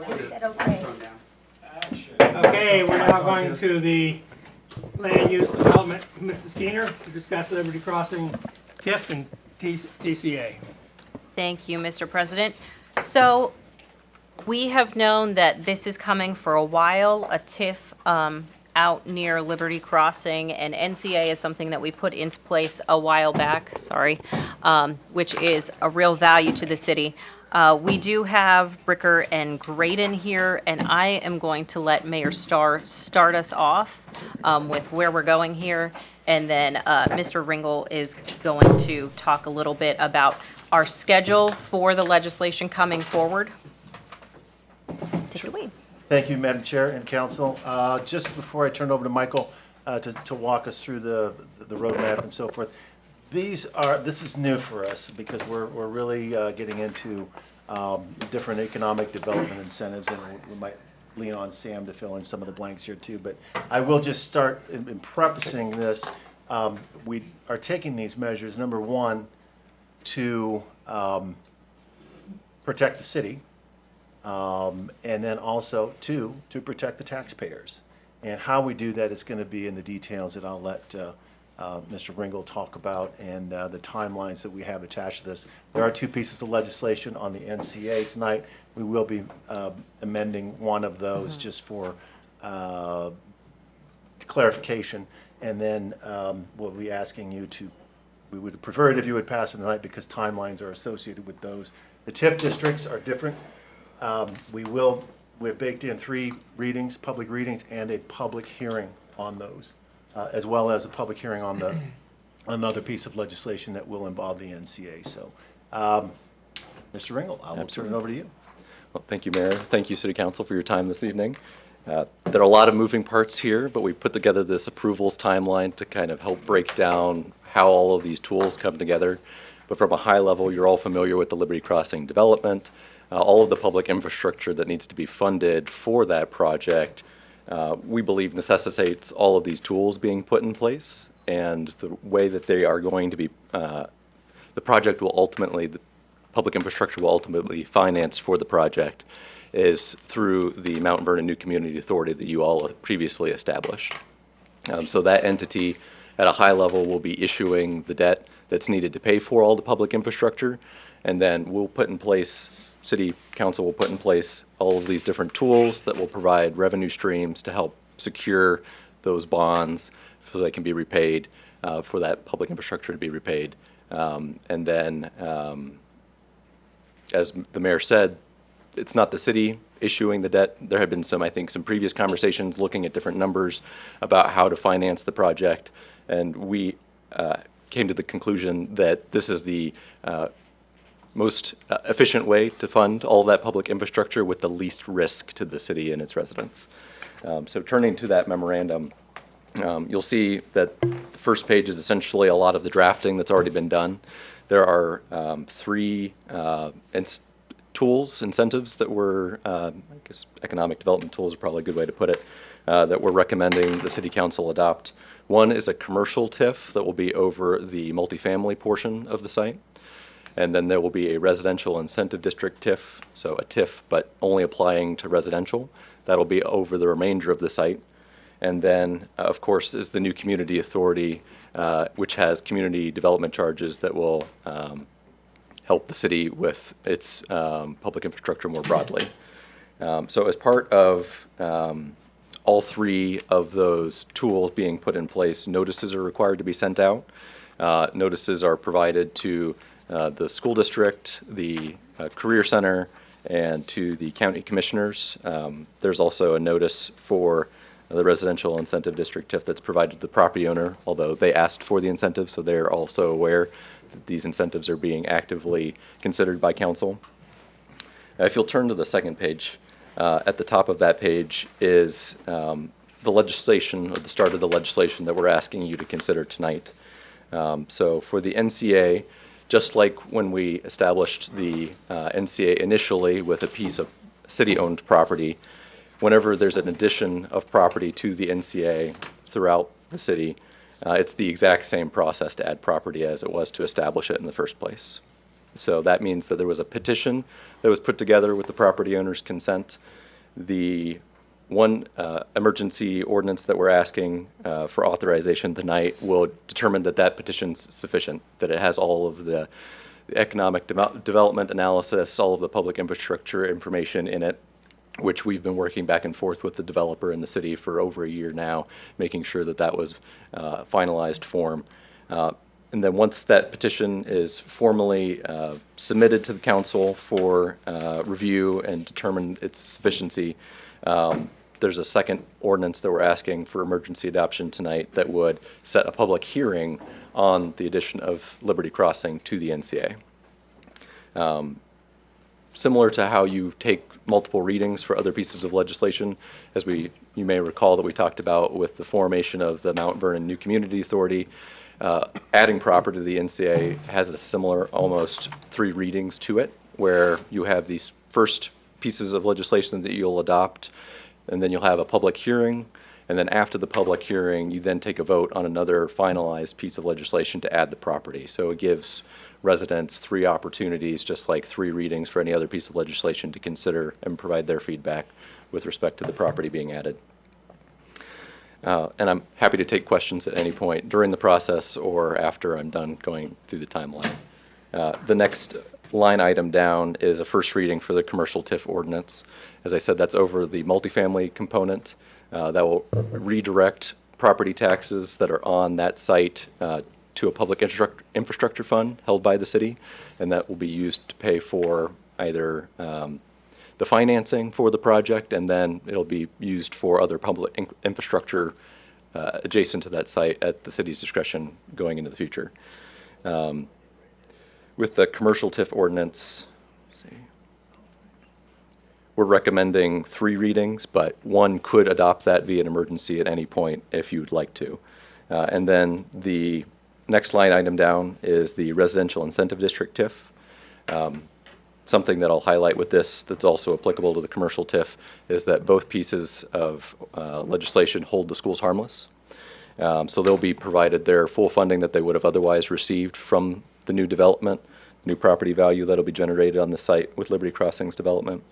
I said okay. Okay, we're now going to the land use development, Mr. Skeeter, to discuss Liberty Crossing TIF and TCA. Thank you, Mr. President. So we have known that this is coming for a while, a TIF out near Liberty Crossing, and NCA is something that we put into place a while back, which is a real value to the city. We do have Bricker and Graydon here, and I am going to let Mayor Starr start us off with where we're going here, and then Mr. Ringel is going to talk a little bit about our schedule for the legislation coming forward. Take it away. Thank you, Madam Chair and Council. Just before I turn it over to Michael to walk us through the roadmap and so forth, this is new for us because we're really getting into different economic development incentives, and we might lean on Sam to fill in some of the blanks here too. But I will just start in prefacing this. We are taking these measures, number one, to protect the city. And then also, two, to protect the taxpayers. And how we do that is going to be in the details that I'll let Mr. Ringel talk about, and the timelines that we have attached to this. There are two pieces of legislation on the NCA tonight. We will be amending one of those just for clarification. And then we'll be asking you to, we would prefer it if you would pass it tonight because timelines are associated with those. The TIF districts are different. We've baked in 3 readings, public readings, and a public hearing on those, as well as a public hearing on another piece of legislation that will involve the NCA. So, Mr. Ringel, I will turn it over to you. Well, thank you, Mayor. Thank you, City Council, for your time this evening. There are a lot of moving parts here, but we put together this approvals timeline to kind of help break down how all of these tools come together. But from a high level, you're all familiar with the Liberty Crossing development. All of the public infrastructure that needs to be funded for that project, we believe necessitates all of these tools being put in place. And the way that they are going to be, the project will ultimately, the public infrastructure will ultimately finance for the project is through the Mount Vernon New Community Authority that you all previously established. So that entity at a high level will be issuing the debt that's needed to pay for all the public infrastructure, and then we'll put in place, City Council will put in place all of these different tools that will provide revenue streams to help secure those bonds so they can be repaid, for that public infrastructure to be repaid. And then, as the mayor said, it's not the city issuing the debt. There have been some, I think, some previous conversations looking at different numbers about how to finance the project, and we came to the conclusion that this is the most efficient way to fund all that public infrastructure with the least risk to the city and its residents. So turning to that memorandum, you'll see that the first page is essentially a lot of the drafting that's already been done. There are 3 tools, incentives that we're, I guess economic development tools are probably a good way to put it, that we're recommending the City Council adopt. One is a commercial TIF that will be over the multifamily portion of the site. And then there will be a residential incentive district TIF, so a TIF but only applying to residential. That'll be over the remainder of the site. And then, of course, is the new community authority, which has community development charges that will help the city with its public infrastructure more broadly. So as part of all 3 of those tools being put in place, notices are required to be sent out. Notices are provided to the school district, the career center, and to the county commissioners. There's also a notice for the residential incentive district TIF that's provided to the property owner, although they asked for the incentive, so they're also aware that these incentives are being actively considered by council. If you'll turn to the second page, at the top of that page is the legislation, or the start of the legislation that we're asking you to consider tonight. So for the NCA, just like when we established the NCA initially with a piece of city-owned property, whenever there's an addition of property to the NCA throughout the city, it's the exact same process to add property as it was to establish it in the first place. So that means that there was a petition that was put together with the property owner's consent. The one emergency ordinance that we're asking for authorization tonight will determine that that petition's sufficient, that it has all of the economic development analysis, all of the public infrastructure information in it, which we've been working back and forth with the developer in the city for over a year now, making sure that that was finalized form. And then once that petition is formally submitted to the council for review and determine its sufficiency, there's a second ordinance that we're asking for emergency adoption tonight that would set a public hearing on the addition of Liberty Crossing to the NCA. Similar to how you take multiple readings for other pieces of legislation, as you may recall that we talked about with the formation of the Mount Vernon New Community Authority, adding property to the NCA has a similar, almost 3 readings to it, where you have these first pieces of legislation that you'll adopt, and then you'll have a public hearing, and then after the public hearing, you then take a vote on another finalized piece of legislation to add the property. So it gives residents 3 opportunities, just like 3 readings for any other piece of legislation, to consider and provide their feedback with respect to the property being added. And I'm happy to take questions at any point during the process or after I'm done going through the timeline. The next line item down is a first reading for the commercial TIF ordinance. As I said, that's over the multifamily component. That will redirect property taxes that are on that site to a public infrastructure fund held by the city, and that will be used to pay for either the financing for the project, and then it'll be used for other public infrastructure adjacent to that site at the city's discretion going into the future. With the commercial TIF ordinance, let's see, we're recommending 3 readings, but one could adopt that via an emergency at any point if you'd like to. And then the next line item down is the residential incentive district TIF. Something that I'll highlight with this that's also applicable to the commercial TIF is that both pieces of legislation hold the schools harmless. So they'll be provided their full funding that they would have otherwise received from the new development, new property value that'll be generated on the site with Liberty Crossings development.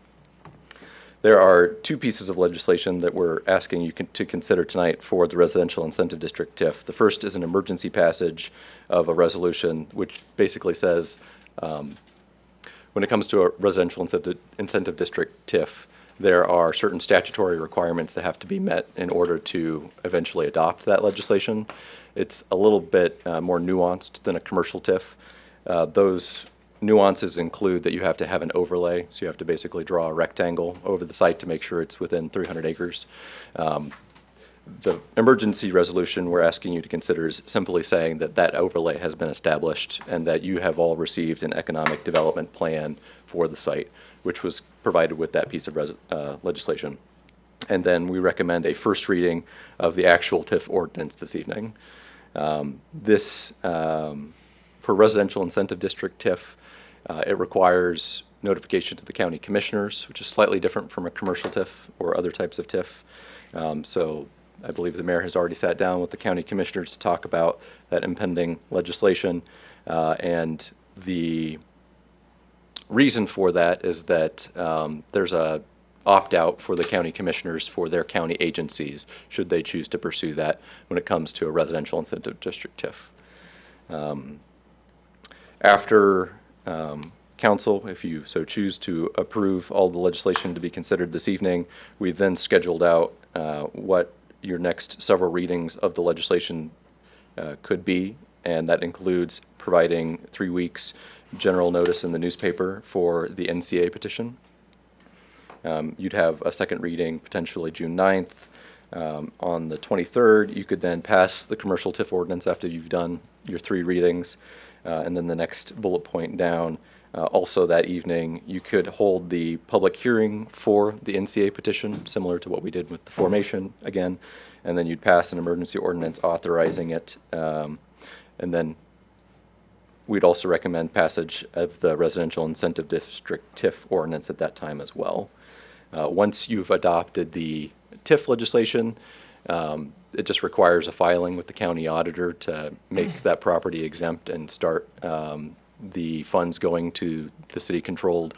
There are 2 pieces of legislation that we're asking you to consider tonight for the residential incentive district TIF. The first is an emergency passage of a resolution which basically says when it comes to a residential incentive district TIF, there are certain statutory requirements that have to be met in order to eventually adopt that legislation. It's a little bit more nuanced than a commercial TIF. Those nuances include that you have to have an overlay, so you have to basically draw a rectangle over the site to make sure it's within 300 acres. The emergency resolution we're asking you to consider is simply saying that that overlay has been established and that you have all received an economic development plan for the site, which was provided with that piece of legislation. And then we recommend a first reading of the actual TIF ordinance this evening. For residential incentive district TIF, it requires notification to the county commissioners, which is slightly different from a commercial TIF or other types of TIF. So I believe the mayor has already sat down with the county commissioners to talk about that impending legislation. And the reason for that is that there's a opt-out for the county commissioners for their county agencies, should they choose to pursue that when it comes to a residential incentive district TIF. After council, if you so choose to approve all the legislation to be considered this evening, we've then scheduled out what your next several readings of the legislation could be, and that includes providing 3 weeks general notice in the newspaper for the NCA petition. You'd have a second reading potentially June 9th. On the 23rd, you could then pass the commercial TIF ordinance after you've done your 3 readings. And then the next bullet point down, also that evening, you could hold the public hearing for the NCA petition, similar to what we did with the formation again, and then you'd pass an emergency ordinance authorizing it. And then we'd also recommend passage of the residential incentive district TIF ordinance at that time as well. Once you've adopted the TIF legislation, it just requires a filing with the county auditor to make that property exempt and start the funds going to the city-controlled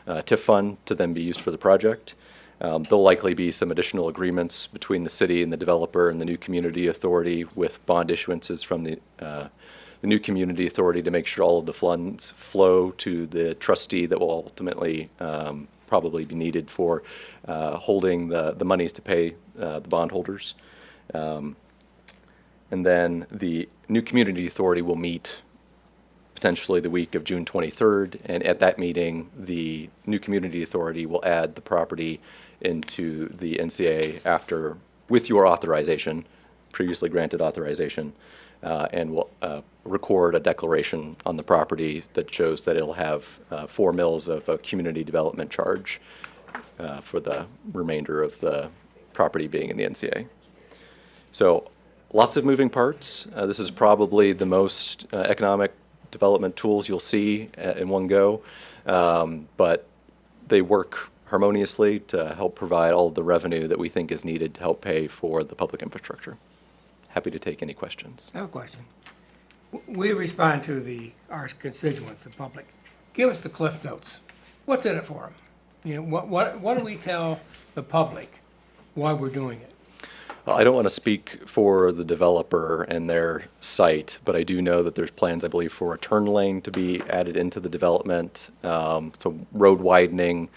TIF fund to then be used for the project. There'll likely be some additional agreements between the city and the developer and the new community authority with bond issuances from the new community authority to make sure all of the funds flow to the trustee that will ultimately probably be needed for holding the monies to pay the bondholders. And then the new community authority will meet potentially the week of June 23rd, and at that meeting, the new community authority will add the property into the NCA after, with your authorization, previously granted authorization, and will record a declaration on the property that shows that it'll have 4 mils of a community development charge for the remainder of the property being in the NCA. So lots of moving parts. This is probably the most economic development tools you'll see in one go, but they work harmoniously to help provide all of the revenue that we think is needed to help pay for the public infrastructure. Happy to take any questions. I have a question. We respond to our constituents, the public. Give us the cliff notes. What's in it for them? You know, what do we tell the public why we're doing it? Well, I don't want to speak for the developer and their site, but I do know that there's plans, I believe, for a turn lane to be added into the development, so road widening.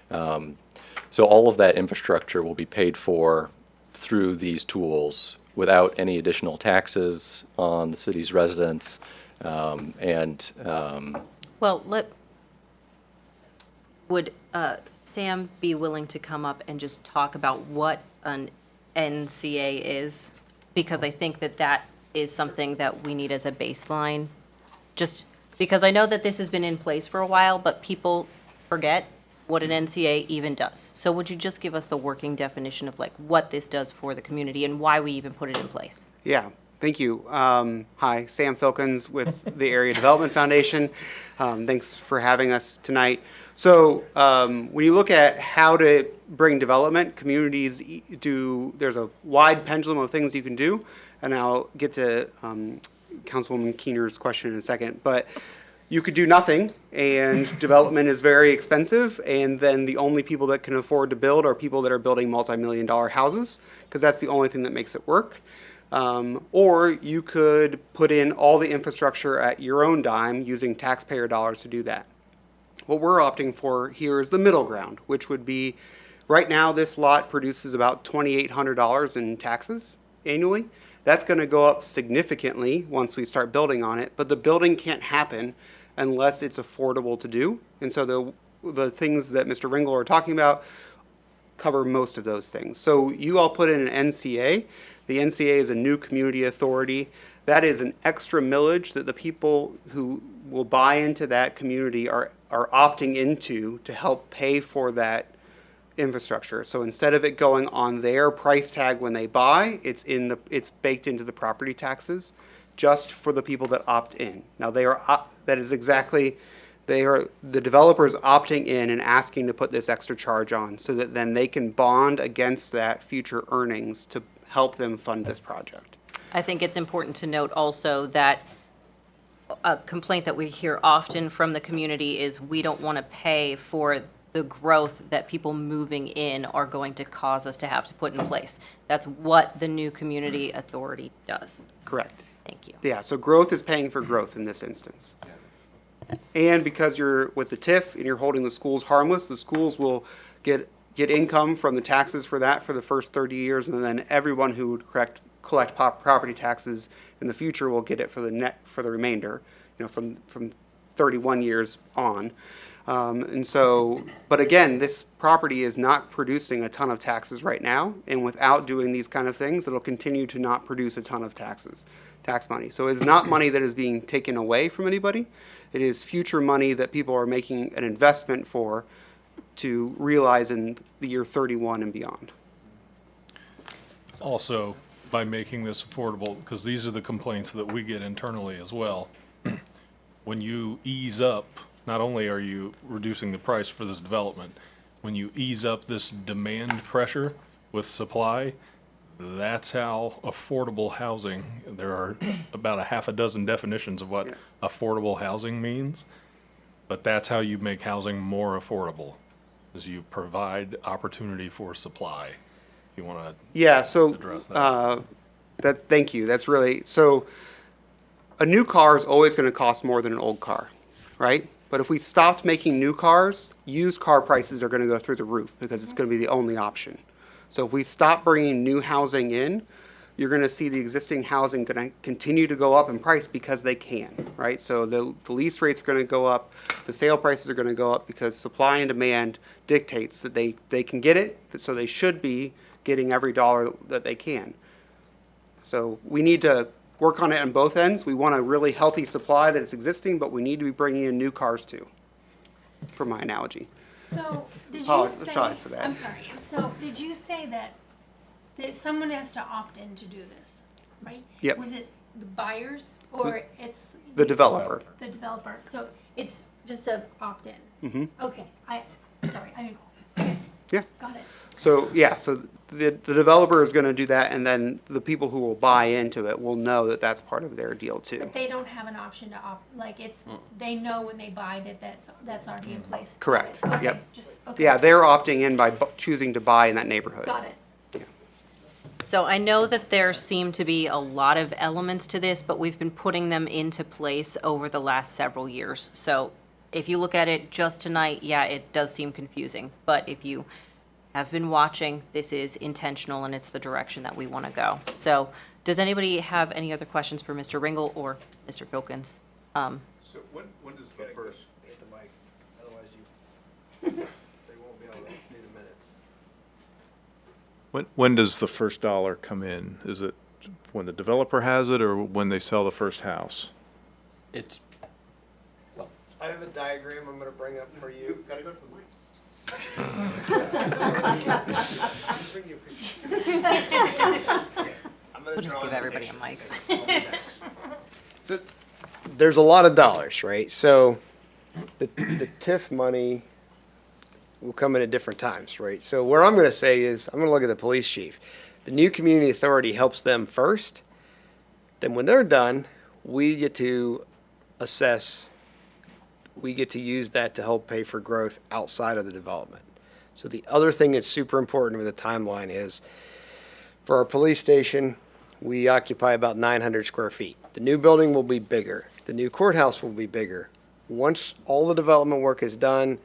So all of that infrastructure will be paid for through these tools without any additional taxes on the city's residents. Well, would Sam be willing to come up and just talk about what an NCA is? Because I think that is something that we need as a baseline. Just because I know that this has been in place for a while, but people forget what an NCA even does. So would you just give us the working definition of like what this does for the community and why we even put it in place? Yeah, thank you. Hi, Sam Filkins with the Area Development Foundation. Thanks for having us tonight. So when you look at how to bring development, communities there's a wide pendulum of things you can do, and I'll get to Councilwoman Keener's question in a second. But you could do nothing, and development is very expensive, and then the only people that can afford to build are people that are building multi-million-dollar houses, because that's the only thing that makes it work. Or you could put in all the infrastructure at your own dime using taxpayer dollars to do that. What we're opting for here is the middle ground, which would be, right now this lot produces about $2,800 in taxes annually. That's going to go up significantly once we start building on it, but the building can't happen unless it's affordable to do. And so the things that Mr. Ringel are talking about cover most of those things. So you all put in an NCA. The NCA is a new community authority. That is an extra millage that the people who will buy into that community are opting into to help pay for that infrastructure. So instead of it going on their price tag when they buy, it's baked into the property taxes just for the people that opt in. Now the developers opting in and asking to put this extra charge on so that then they can bond against that future earnings to help them fund this project. I think it's important to note also that a complaint that we hear often from the community is we don't want to pay for the growth that people moving in are going to cause us to have to put in place. That's what the new community authority does. Correct. Thank you. Yeah, so growth is paying for growth in this instance. And because you're with the TIF and you're holding the schools harmless, the schools will get income from the taxes for that for the first 30 years, and then everyone who would collect property taxes in the future will get it for the remainder, from 31 years on. But again, this property is not producing a ton of taxes right now, and without doing these kind of things, it'll continue to not produce a ton of tax money. So it's not money that is being taken away from anybody. It is future money that people are making an investment for to realize in the year 31 and beyond. Also, by making this affordable, because these are the complaints that we get internally as well, when you ease up, not only are you reducing the price for this development, when you ease up this demand pressure with supply, That's how affordable housing, there are about a half a dozen definitions of what affordable housing means, but that's how you make housing more affordable, is you provide opportunity for supply. If you want to Yeah, so, address that. thank you, that's really, so, a new car is always gonna cost more than an old car, right? But if we stopped making new cars, used car prices are gonna go through the roof, because it's gonna be the only option. So if we stop bringing new housing in, you're gonna see the existing housing gonna continue to go up in price because they can, right? So the lease rates are gonna go up, the sale prices are gonna go up because supply and demand dictates that they can get it, so they should be getting every dollar that they can. So we need to work on it on both ends. We want a really healthy supply that is existing, but we need to be bringing in new cars too, for my analogy. So, did you Apologize say, for that. I'm sorry, so did you say that someone has to opt in to do this, right? Yep. Was it the buyers or it's? The developer. The developer, so it's just a opt-in? Mm-hmm. Okay, okay, Yeah. got it. So, yeah, so the developer is gonna do that, and then the people who will buy into it will know that that's part of their deal too. But they don't have an option to opt, like it's, they know when they buy that that's already in place? Correct. Okay, Yep. just, okay. Yeah, they're opting in by choosing to buy in that neighborhood. Got it. So I know that there seem to be a lot of elements to this, but we've been putting them into place over the last several years. So if you look at it just tonight, yeah, it does seem confusing. But if you have been watching, this is intentional and it's the direction that we want to go. So does anybody have any other questions for Mr. Ringel or Mr. Filkins? So when does the first? Hit the mic, otherwise they won't be able to do the minutes. When does the first dollar come in? Is it when the developer has it or when they sell the first house? It's, well, I have a diagram I'm gonna bring up for you. Gotta go to the mic. We'll just give everybody a mic. So, there's a lot of dollars, right? So the TIF money will come in at different times, right? So what I'm gonna say is, I'm gonna look at the police chief. The new community authority helps them first. Then when they're done, we get to assess, we get to use that to help pay for growth outside of the development. So the other thing that's super important with the timeline is, for our police station, we occupy about 900 square feet. The new building will be bigger. The new courthouse will be bigger. Once all the development work is done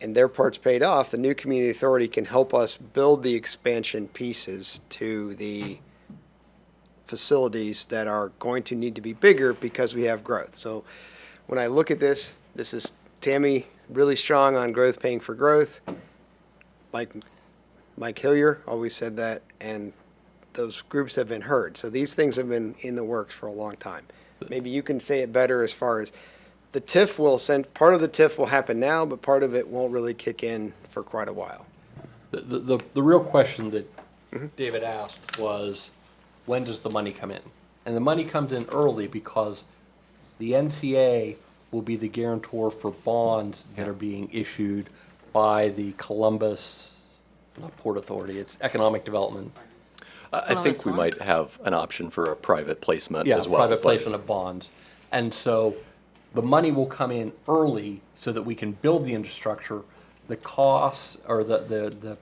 and their part's paid off, the new community authority can help us build the expansion pieces to the facilities that are going to need to be bigger because we have growth. So when I look at this, this is Tammy really strong on growth paying for growth. Mike Hillier always said that, and those groups have been heard. So these things have been in the works for a long time. Maybe you can say it better as far as the TIF will send, part of the TIF will happen now, but part of it won't really kick in for quite a while. the real question that David asked was, when does the money come in? And the money comes in early because the NCA will be the guarantor for bonds that are being issued by the Columbus, not Port Authority, it's Economic Development. I think we might have an option for a private placement Yeah, as well. private but- placement of bonds. And so the money will come in early so that we can build the infrastructure. The costs, or the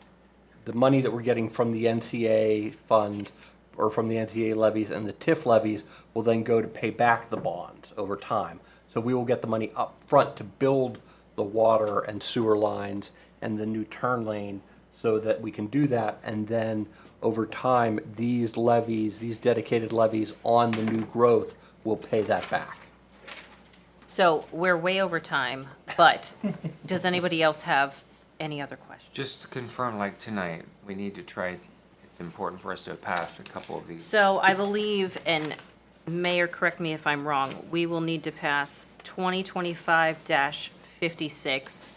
money that we're getting from the NCA fund or from the NCA levies and the TIF levies will then go to pay back the bonds over time. So we will get the money up front to build the water and sewer lines and the new turn lane so that we can do that. And then over time, these levies, these dedicated levies on the new growth will pay that back. So we're way over time, but does anybody else have any other questions? Just to confirm, like tonight, we need to try, it's important for us to pass a couple of these. So I believe, and Mayor, correct me if I'm wrong, we will need to pass 2025-56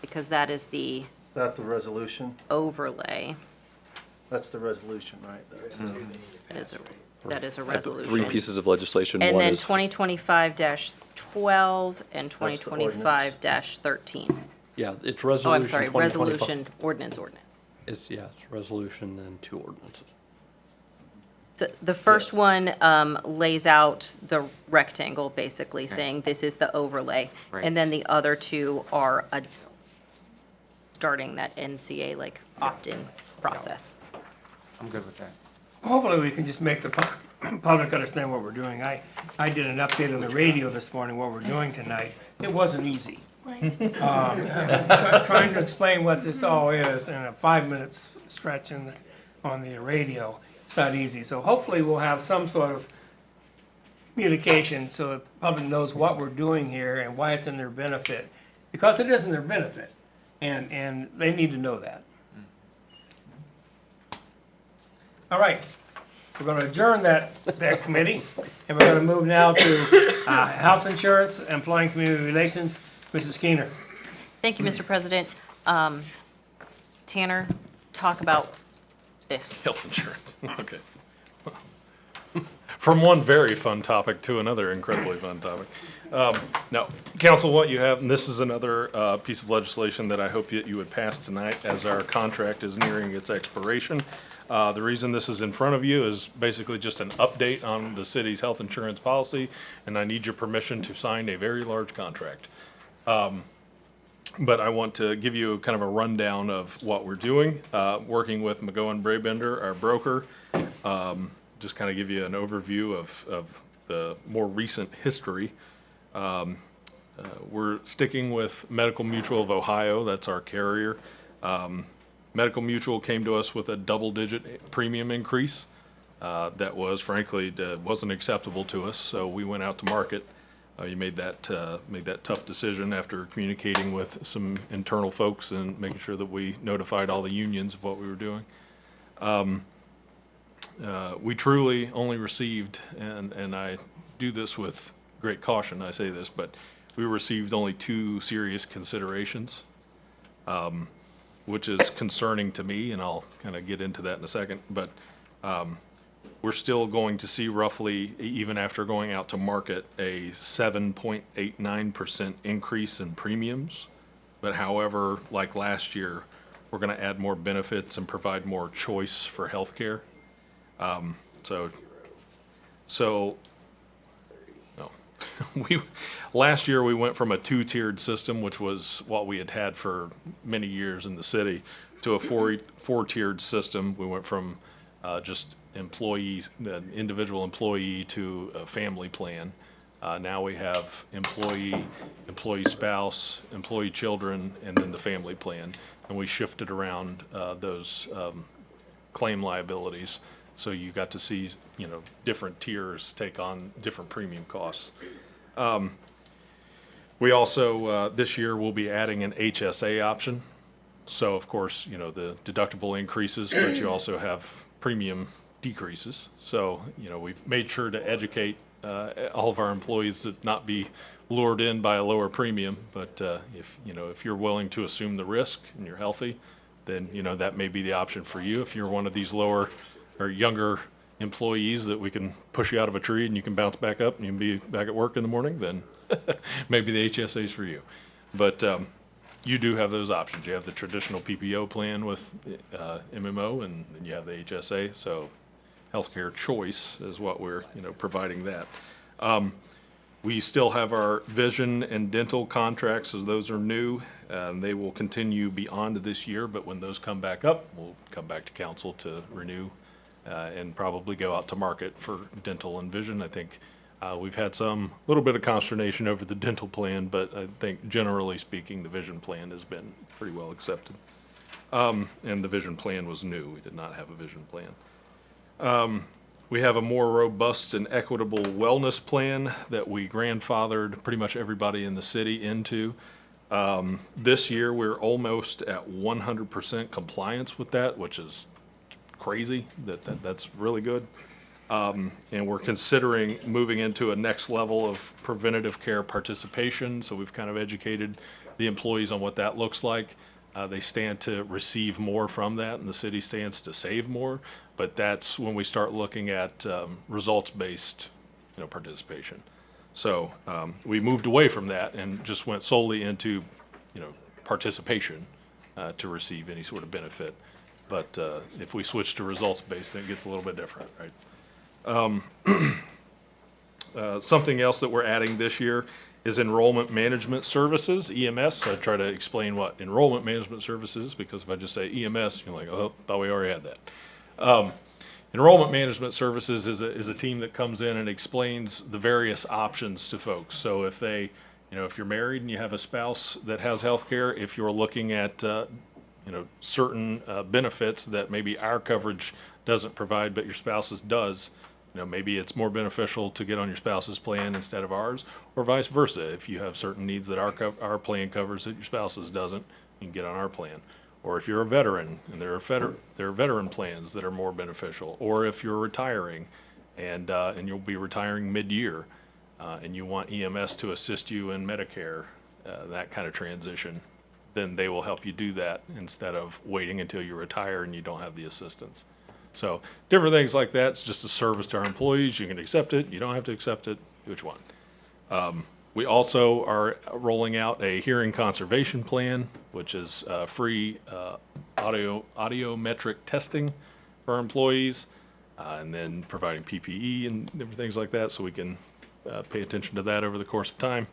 because that is the Is that the resolution? overlay. That's the resolution, right? That is a I have resolution. three pieces of legislation. And One then is 2025-12 and That's the 2025-13. Yeah, it's resolution. Oh, I'm sorry, 2025. resolution, ordinance. It's, yeah, it's resolution and two ordinances. So the first one lays out the rectangle, basically saying this is the overlay. Right. And then the other two are starting that NCA like opt-in process. I'm good with that. Hopefully, we can just make the public understand what we're doing. I did an update on the radio this morning, what we're doing tonight. It wasn't easy. Right. Trying to explain what this all is in a 5-minute stretch on the radio, it's not easy. So hopefully, we'll have some sort of communication so the public knows what we're doing here and why it's in their benefit. Because it is in their benefit, and they need to know that. All right, we're going to adjourn that committee, and we're going to move now to health insurance, employee and community relations. Mrs. Keener. Thank you, Mr. President. Tanner, talk about this. Health insurance, okay. From one very fun topic to another incredibly fun topic. No, council, what you have, and this is another piece of legislation that I hope that you would pass tonight as our contract is nearing its expiration. The reason this is in front of you is basically just an update on the city's health insurance policy, and I need your permission to sign a very large contract. But I want to give you kind of a rundown of what we're doing, working with McGowan Brabender, our broker. Just kind of give you an overview of the more recent history. We're sticking with Medical Mutual of Ohio, that's our carrier. Medical Mutual came to us with a double-digit premium increase that was, frankly, wasn't acceptable to us, so we went out to market. You made that tough decision after communicating with some internal folks and making sure that we notified all the unions of what we were doing. We truly only received, and I do this with great caution, I say this, but we received only 2 serious considerations, which is concerning to me, and I'll kind of get into that in a second, but we're still going to see roughly, even after going out to market, a 7.89% increase in premiums. But however, like last year, we're going to add more benefits and provide more choice for healthcare. Last year we went from a 2-tiered system, which was what we had had for many years in the city, to a 4-tiered system. We went from just employees, an individual employee, to a family plan. Now we have employee, employee spouse, employee children, and then the family plan. And we shifted around those claim liabilities. So you got to see, different tiers take on different premium costs. We also, this year, will be adding an HSA option. So of course, the deductible increases, but you also have premium decreases. So, we've made sure to educate all of our employees to not be lured in by a lower premium. But if you're willing to assume the risk and you're healthy, then, that may be the option for you. If you're one of these lower or younger employees that we can push you out of a tree and you can bounce back up and you can be back at work in the morning, then maybe the HSA is for you. But you do have those options. You have the traditional PPO plan with MMO, and then you have the HSA. So healthcare choice is what we're providing that. We still have our vision and dental contracts, as those are new. They will continue beyond this year, but when those come back up, we'll come back to council to renew and probably go out to market for dental and vision. I think we've had some little bit of consternation over the dental plan, but I think generally speaking, the vision plan has been pretty well accepted. And the vision plan was new. We did not have a vision plan. We have a more robust and equitable wellness plan that we grandfathered pretty much everybody in the city into. This year, we're almost at 100% compliance with that, which is crazy. That's really good. And we're considering moving into a next level of preventative care participation. So we've kind of educated the employees on what that looks like. They stand to receive more from that, and the city stands to save more. But that's when we start looking at results-based, participation. So we moved away from that and just went solely into, participation to receive any sort of benefit. But if we switch to results-based, then it gets a little bit different, right? Something else that we're adding this year is enrollment management services, EMS. I try to explain what enrollment management services is, because if I just say EMS, you're like, oh, thought we already had that. Enrollment management services is a team that comes in and explains the various options to folks. So if they, if you're married and you have a spouse that has health care, if you're looking at, certain benefits that maybe our coverage doesn't provide, but your spouse's does, maybe it's more beneficial to get on your spouse's plan instead of ours, or vice versa. If you have certain needs that our plan covers that your spouse's doesn't, you can get on our plan. Or if you're a veteran and there are veteran plans that are more beneficial. Or if you're retiring and you'll be retiring mid-year and you want EMS to assist you in Medicare, that kind of transition, then they will help you do that instead of waiting until you retire and you don't have the assistance. So different things like that. It's just a service to our employees. You can accept it. You don't have to accept it. Which one? We also are rolling out a hearing conservation plan, which is free audiometric testing for our employees, and then providing PPE and different things like that, so we can pay attention to that over the course of time.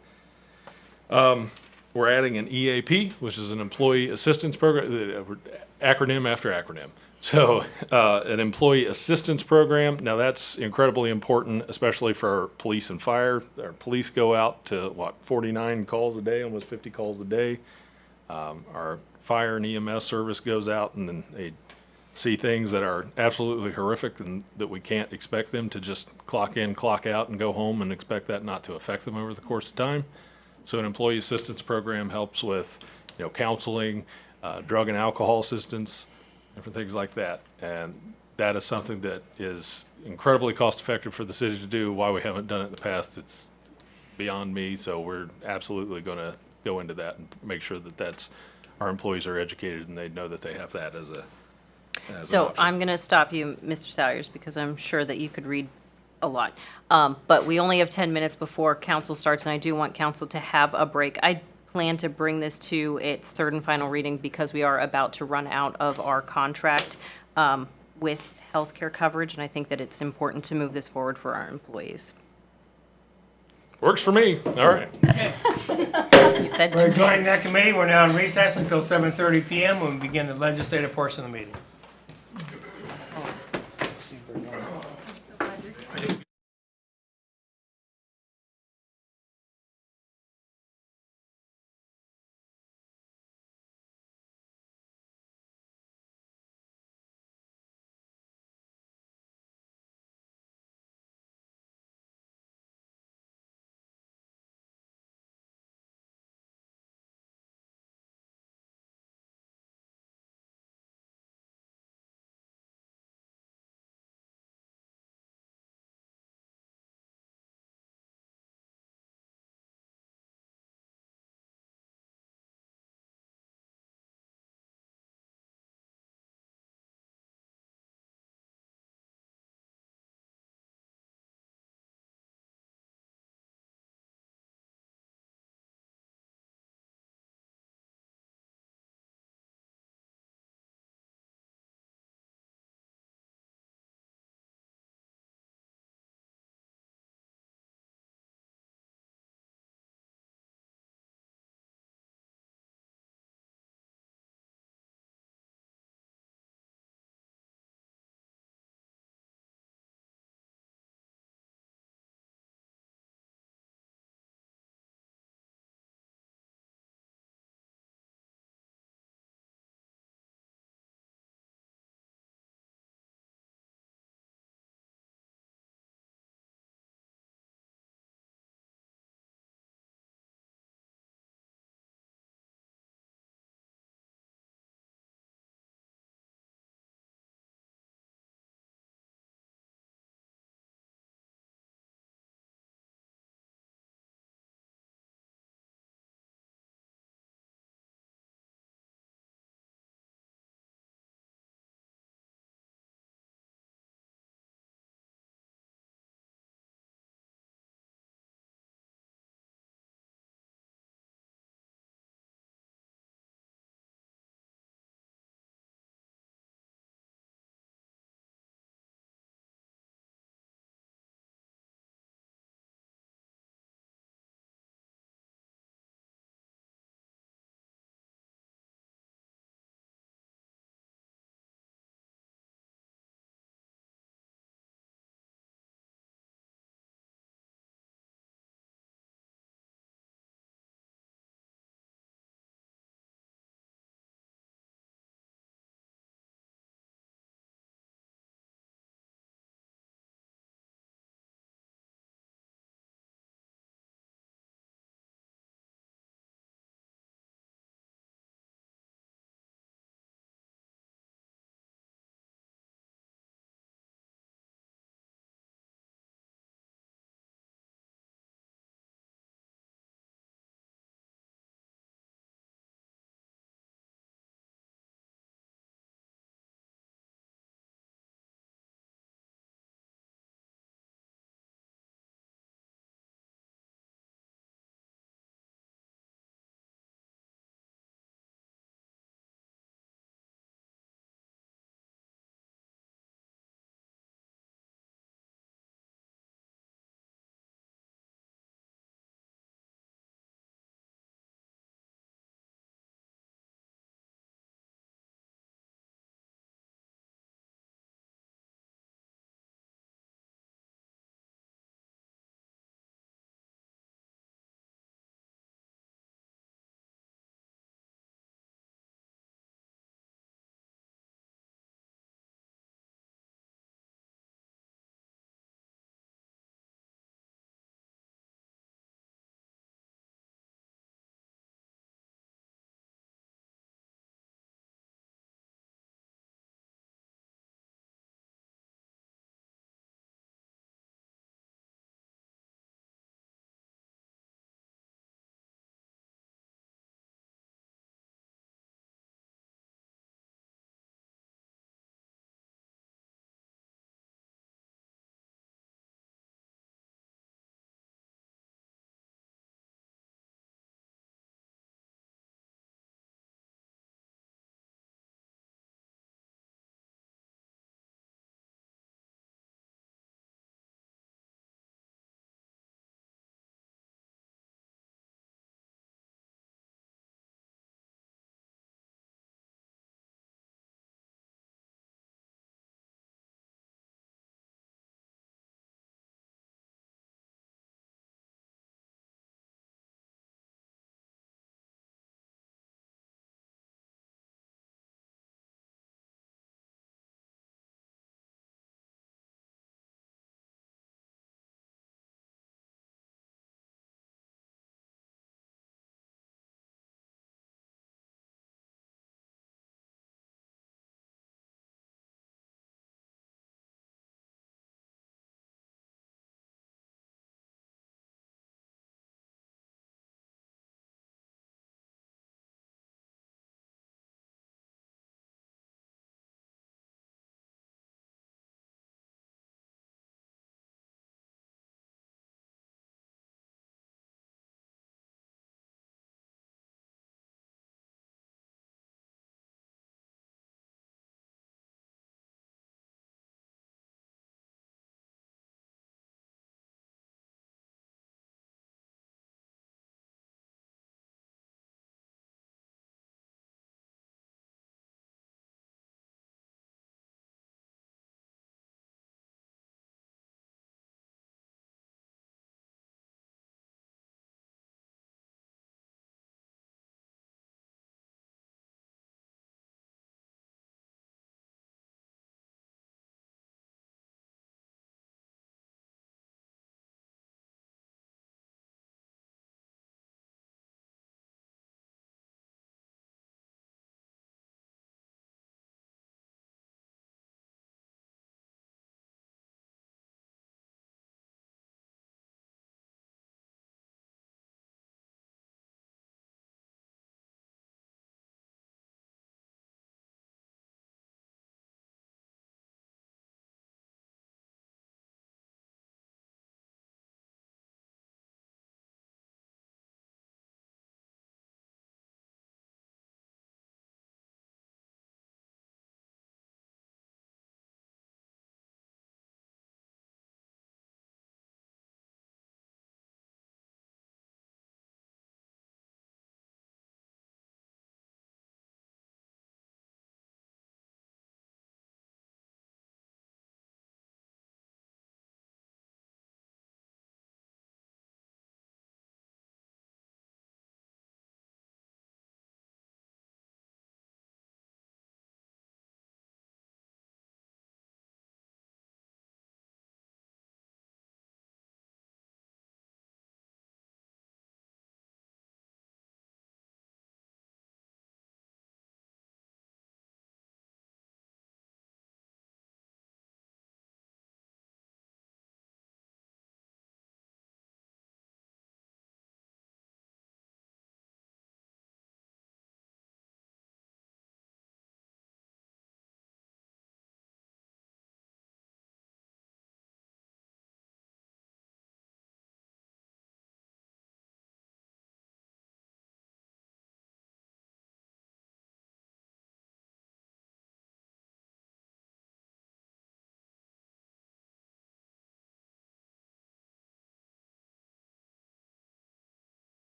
We're adding an EAP, which is an employee assistance program, acronym after acronym. So an employee assistance program, now that's incredibly important, especially for our police and fire. Our police go out to, 49 calls a day, almost 50 calls a day. Our fire and EMS service goes out and then they see things that are absolutely horrific and that we can't expect them to just clock in, clock out, and go home and expect that not to affect them over the course of time. So an employee assistance program helps with, counseling, drug and alcohol assistance, different things like that. And that is something that is incredibly cost effective for the city to do. Why we haven't done it in the past, it's beyond me. So we're absolutely going to go into that and make sure that our employees are educated and they know that they have that as an So option. I'm going to stop you, Mr. Salyers, because I'm sure that you could read a lot. But we only have 10 minutes before council starts, and I do want council to have a break. I plan to bring this to its third and final reading because we are about to run out of our contract with healthcare coverage, and I think that it's important to move this forward for our employees. Works for me. All right. You said We're 2 joining minutes. that committee. We're now in recess until 7:30 PM when we begin the legislative portion of the meeting.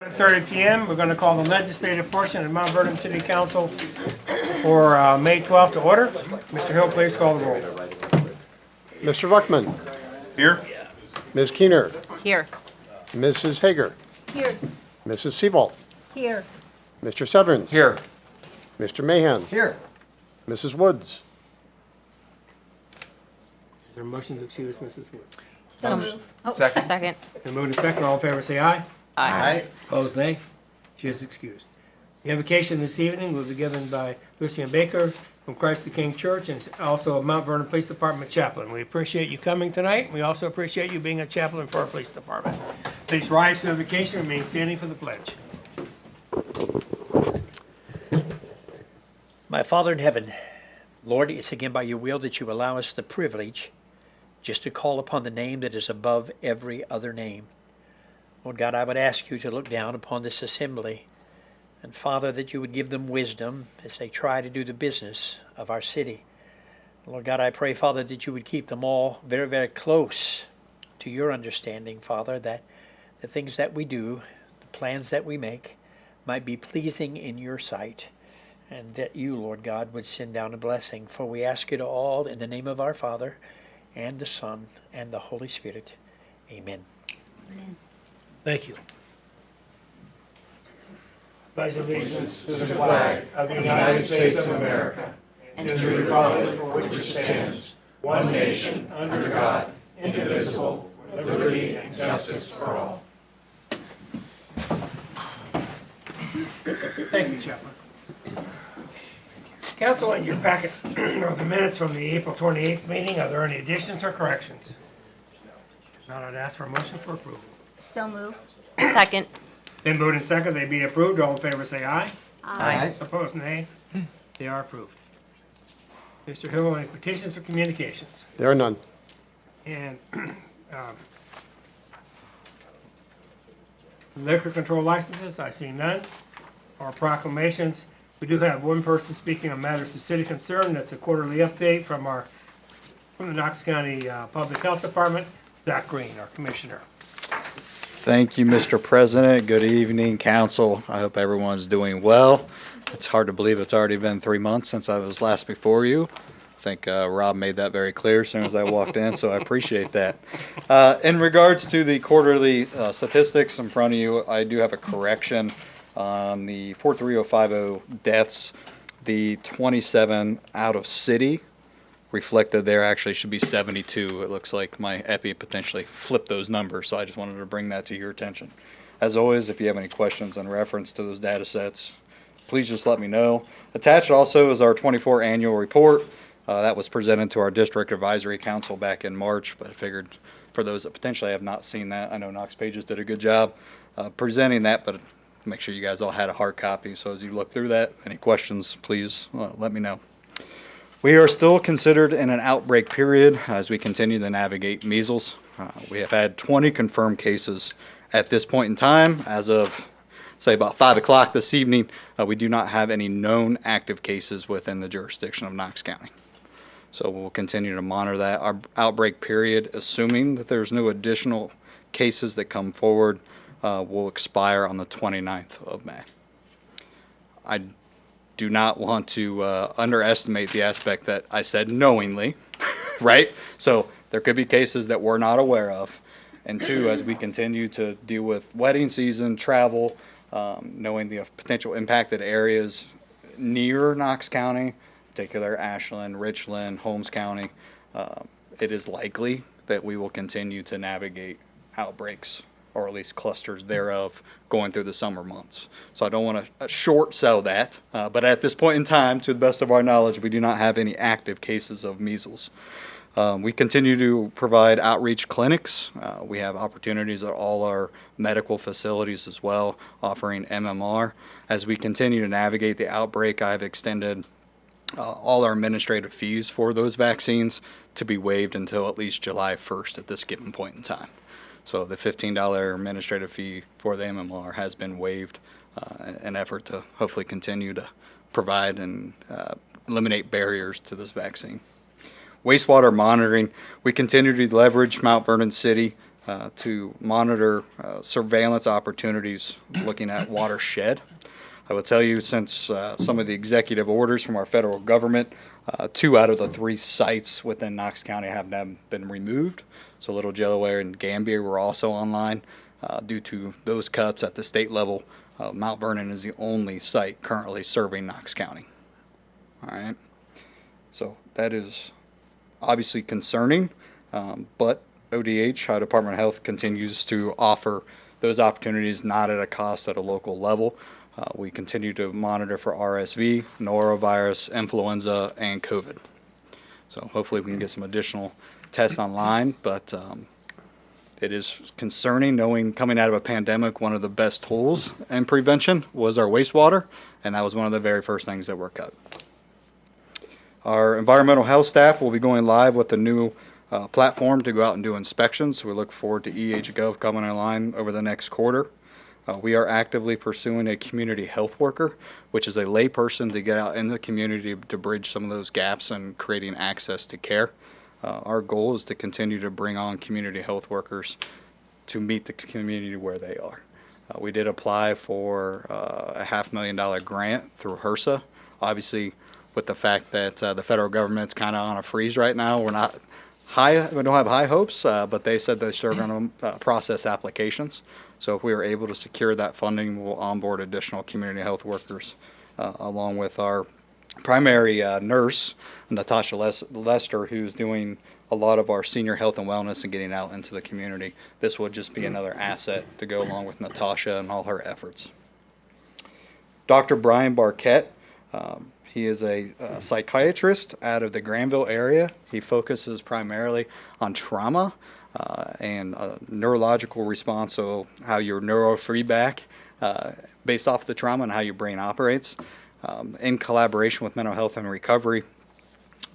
7:30 p.m. We're going to call the legislative portion of Mount Vernon City Council for May 12th to order. Mr. Hill, please call the roll. Mr. Luckman. Here? Ms. Keener. Here. Mrs. Hager. Here. Mrs. Seabolt. Here. Mr. Severance. Here. Mr. Mahan. Here. Mrs. Woods. Is there a motion to excuse Mrs. Wood? So move. Second. Second. And moved and seconded. All in favor, say aye. Aye. Opposed, nay. She is excused. The invocation this evening will be given by Lucian Baker from Christ the King Church and also a Mount Vernon Police Department chaplain. We appreciate you coming tonight. We also appreciate you being a chaplain for our police department. Please rise to the invocation and remain standing for the pledge. My Father in heaven, Lord, it's again by your will that you allow us the privilege just to call upon the name that is above every other name. Lord God, I would ask you to look down upon this assembly, and Father, that you would give them wisdom as they try to do the business of our city. Lord God, I pray, Father, that you would keep them all very, very close to your understanding, Father, that the things that we do, the plans that we make, might be pleasing in your sight, and that you, Lord God, would send down a blessing. For we ask it all in the name of our Father, and the Son, and the Holy Spirit. Amen. Thank you. Pledge allegiance to the flag of the United States of America and to the republic for which it stands, one nation, under God, indivisible, with liberty and justice for all. Thank you, Chaplain. Council, in your packets are the minutes from the April 28th meeting. Are there any additions or corrections? Not, I'd ask for a motion for approval. So moved. Second. Then moved and second, they be approved. All in favor, say aye. Aye. Opposed, nay. They are approved. Mr. Hill, any petitions or communications? There are none. And liquor control licenses, I see none. Or proclamations. We do have one person speaking on matters of city concern. That's a quarterly update from the Knox County Public Health Department. Zach Green, our commissioner. Thank you, Mr. President. Good evening, council. I hope everyone's doing well. It's hard to believe it's already been 3 months since I was last before you. I think Rob made that very clear as soon as I walked in, so I appreciate that. In regards to the quarterly statistics in front of you, I do have a correction on the 43050 deaths. The 27 out of city reflected there actually should be 72. It looks like my EPI potentially flipped those numbers, so I just wanted to bring that to your attention. As always, if you have any questions in reference to those data sets, please just let me know. Attached also is our 24 annual report. That was presented to our district advisory council back in March, but I figured for those that potentially have not seen that, I know Knox Pages did a good job presenting that, but make sure you guys all had a hard copy. So as you look through that, any questions, please let me know. We are still considered in an outbreak period as we continue to navigate measles. We have had 20 confirmed cases at this point in time. As of, say, about 5 o'clock this evening, we do not have any known active cases within the jurisdiction of Knox County. So we'll continue to monitor that. Our outbreak period, assuming that there's no additional cases that come forward, will expire on the 29th of May. I do not want to underestimate the aspect that I said knowingly, right? So there could be cases that we're not aware of. And two, as we continue to deal with wedding season, travel, knowing the potential impacted areas near Knox County, particular Ashland, Richland, Holmes County, it is likely that we will continue to navigate outbreaks, or at least clusters thereof, going through the summer months. So I don't want to short sell that, but at this point in time, to the best of our knowledge, we do not have any active cases of measles. We continue to provide outreach clinics. We have opportunities at all our medical facilities as well, offering MMR. As we continue to navigate the outbreak, I have extended all our administrative fees for those vaccines to be waived until at least July 1st at this given point in time. So the $15 administrative fee for the MMR has been waived in an effort to hopefully continue to provide and eliminate barriers to this vaccine. Wastewater monitoring, we continue to leverage Mount Vernon City to monitor surveillance opportunities looking at watershed. I will tell you, since some of the executive orders from our federal government, 2 out of the 3 sites within Knox County have now been removed. So Little Delaware and Gambier were also online due to those cuts at the state level. Mount Vernon is the only site currently serving Knox County. All right. So that is obviously concerning, but ODH, Ohio Department of Health, continues to offer those opportunities not at a cost at a local level. We continue to monitor for RSV, norovirus, influenza, and COVID. So hopefully we can get some additional tests online, but it is concerning knowing coming out of a pandemic, one of the best tools in prevention was our wastewater, and that was one of the very first things that were cut. Our environmental health staff will be going live with the new platform to go out and do inspections. We look forward to EHGov coming online over the next quarter. We are actively pursuing a community health worker, which is a layperson to get out in the community to bridge some of those gaps and creating access to care. Our goal is to continue to bring on community health workers to meet the community where they are. We did apply for a $500,000 grant through HRSA. Obviously, with the fact that the federal government's kind of on a freeze right now, we don't have high hopes, but they said they're still going to process applications. So if we are able to secure that funding, we'll onboard additional community health workers along with our primary nurse, Natasha Lester, who's doing a lot of our senior health and wellness and getting out into the community. This would just be another asset to go along with Natasha and all her efforts. Dr. Brian Barquette, he is a psychiatrist out of the Granville area. He focuses primarily on trauma and neurological response, so how your neurofeedback based off the trauma and how your brain operates. In collaboration with Mental Health and Recovery,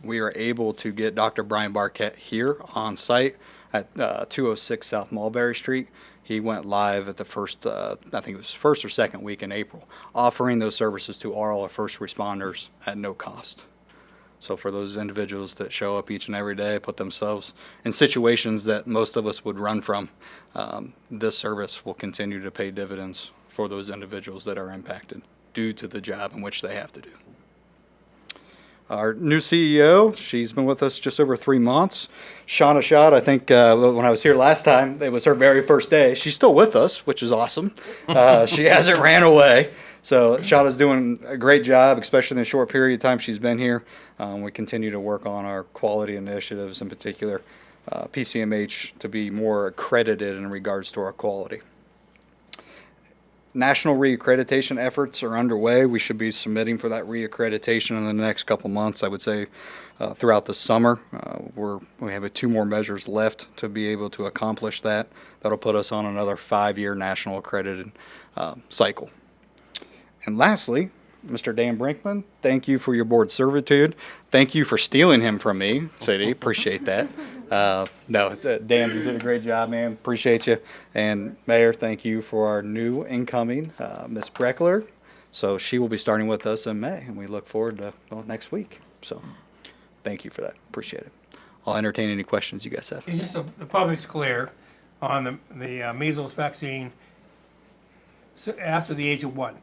we are able to get Dr. Brian Barquette here on site at 206 South Mulberry Street. He went live at the first, I think it was first or second week in April, offering those services to all our first responders at no cost. So for those individuals that show up each and every day, put themselves in situations that most of us would run from, this service will continue to pay dividends for those individuals that are impacted due to the job in which they have to do. Our new CEO, she's been with us just over 3 months. Shauna Schott, I think when I was here last time, it was her very first day. She's still with us, which is awesome. She hasn't ran away. So Shauna's doing a great job, especially in the short period of time she's been here. We continue to work on our quality initiatives, in particular PCMH, to be more accredited in regards to our quality. National reaccreditation efforts are underway. We should be submitting for that reaccreditation in the next couple months, I would say, throughout the summer. We have 2 more measures left to be able to accomplish that. That'll put us on another 5-year national accredited cycle. And lastly, Mr. Dan Brinkman, thank you for your board servitude. Thank you for stealing him from me, Sadie. Appreciate that. Dan, you did a great job, man. Appreciate you. And Mayor, thank you for our new incoming, Ms. Breckler. So she will be starting with us in May, and we look forward to next week. So thank you for that. Appreciate it. I'll entertain any questions you guys have. It's just so the public's clear on the measles vaccine after the age of 1. Is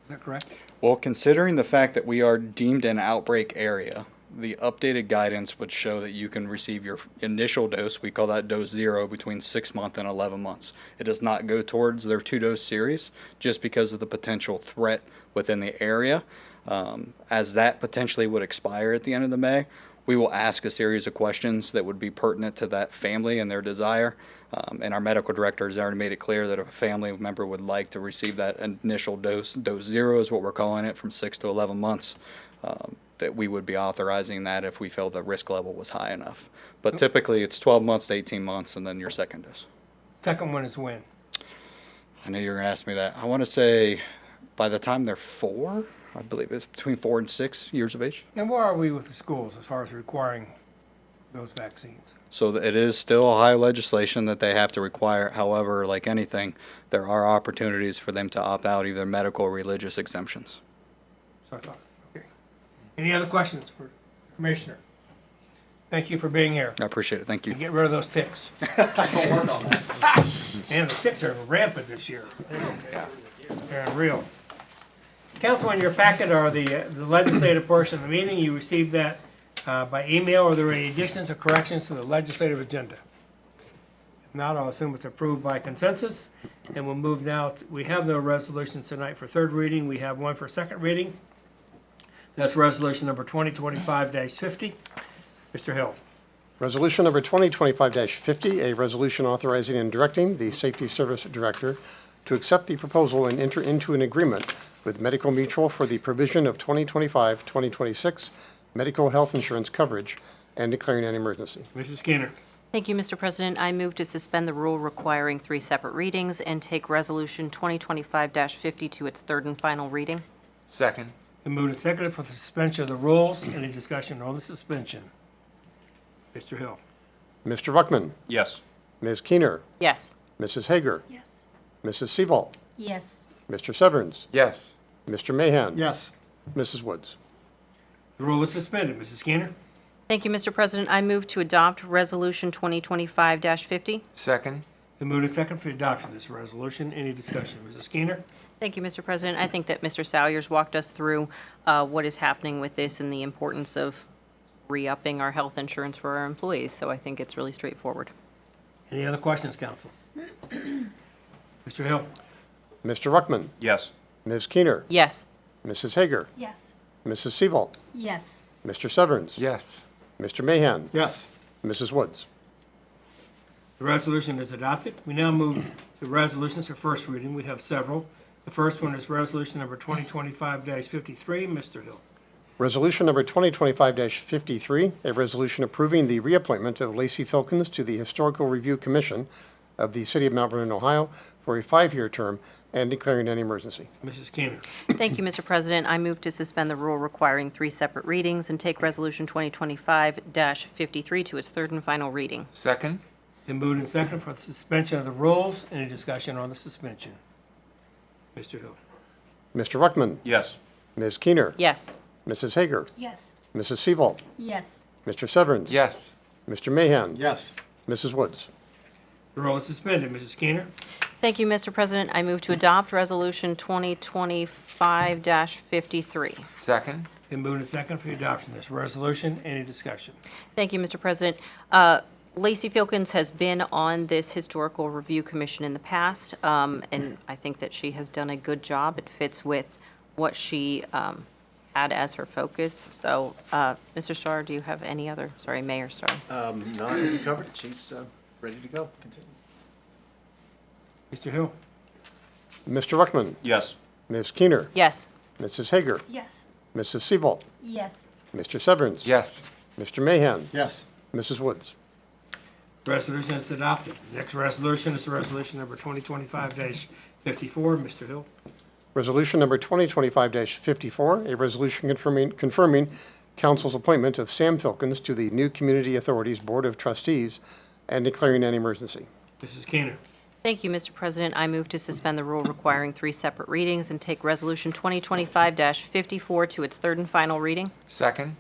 that correct? Well, considering the fact that we are deemed an outbreak area, the updated guidance would show that you can receive your initial dose, we call that dose 0, between 6 months and 11 months. It does not go towards their 2-dose series just because of the potential threat within the area. As that potentially would expire at the end of the May, we will ask a series of questions that would be pertinent to that family and their desire. And our medical director has already made it clear that if a family member would like to receive that initial dose, dose 0 is what we're calling it, from 6 to 11 months, that we would be authorizing that if we felt the risk level was high enough. But typically it's 12 months to 18 months and then your second dose. Second one is when? I knew you were going to ask me that. I want to say by the time they're 4, I believe it's between 4 and 6 years of age. And where are we with the schools as far as requiring those vaccines? So it is still Ohio legislation that they have to require. However, like anything, there are opportunities for them to opt out, either medical or religious exemptions. So I thought, okay. Any other questions for Commissioner? Thank you for being here. I appreciate it. Thank you. And get rid of those ticks. Work on that. And the ticks are rampant this year. They're unreal. Council, in your packet are the legislative portion of the meeting. You received that by email. Are there any additions or corrections to the legislative agenda? If not, I'll assume it's approved by consensus. And we'll move now. We have no resolutions tonight for third reading. We have one for second reading. That's resolution number 2025-50. Mr. Hill. Resolution number 2025-50, a resolution authorizing and directing the Safety Service Director to accept the proposal and enter into an agreement with Medical Mutual for the provision of 2025-2026 medical health insurance coverage and declaring an emergency. Mrs. Skinner. Thank you, Mr. President. I move to suspend the rule requiring 3 separate readings and take Resolution 2025-50 to its third and final reading. Second. Been moved and seconded for the suspension of the rules. Any discussion on the suspension? Mr. Hill. Mr. Ruckman. Yes. Ms. Keener. Yes. Mrs. Hager. Yes. Mrs. Seaval. Yes. Mr. Severns. Yes. Mr. Mahan. Yes. Mrs. Woods. The rule is suspended. Mrs. Skinner. Thank you, Mr. President. I move to adopt Resolution 2025-50. Second. Been moved and seconded for the adoption of this resolution. Any discussion? Mrs. Skinner. Thank you, Mr. President. I think that Mr. Salyers walked us through what is happening with this and the importance of re-upping our health insurance for our employees, so I think it's really straightforward. Any other questions, council? Mr. Hill. Mr. Ruckman. Yes. Ms. Keener. Yes. Mrs. Hager. Yes. Mrs. Seaval. Yes. Mr. Severns. Yes. Mr. Mahan. Yes. Mrs. Woods. The resolution is adopted. We now move to resolutions for first reading. We have several. The first one is resolution number 2025-53. Mr. Hill. Resolution number 2025-53, a resolution approving the reappointment of Lacey Filkins to the Historical Review Commission of the City of Mount Vernon, Ohio, for a 5-year term and declaring an emergency. Mrs. Skinner. Thank you, Mr. President. I move to suspend the rule requiring 3 separate readings and take Resolution 2025-53 to its third and final reading. Second. Been moved and seconded for the suspension of the rules. Any discussion on the suspension? Mr. Hill. Mr. Ruckman. Yes. Ms. Keener. Yes. Mrs. Hager. Yes. Mrs. Seaval. Yes. Mr. Severns. Yes. Mr. Mahan. Yes. Mrs. Woods. The roll is suspended. Mrs. Skinner. Thank you, Mr. President. I move to adopt Resolution 2025-53. Second. Been moved and seconded for the adoption of this resolution. Any discussion? Thank you, Mr. President. Lacey Filkins has been on this Historical Review Commission in the past, and I think that she has done a good job. It fits with what she had as her focus. So, Mr. Starr, do you have any other, sorry, Mayor Starr? No, I think you covered it. She's ready to go. Continue. Mr. Hill. Mr. Ruckman. Yes. Ms. Keener. Yes. Mrs. Hager. Yes. Mrs. Seaval. Yes. Mr. Severns. Yes. Mr. Mahan. Yes. Mrs. Woods. Resolution is adopted. Next resolution is resolution number 2025-54. Mr. Hill. Resolution number 2025-54, a resolution confirming council's appointment of Sam Filkins to the new Community Authorities Board of Trustees and declaring an emergency. Mrs. Keener. Thank you, Mr. President. I move to suspend the rule requiring 3 separate readings and take Resolution 2025-54 to its third and final reading. Second.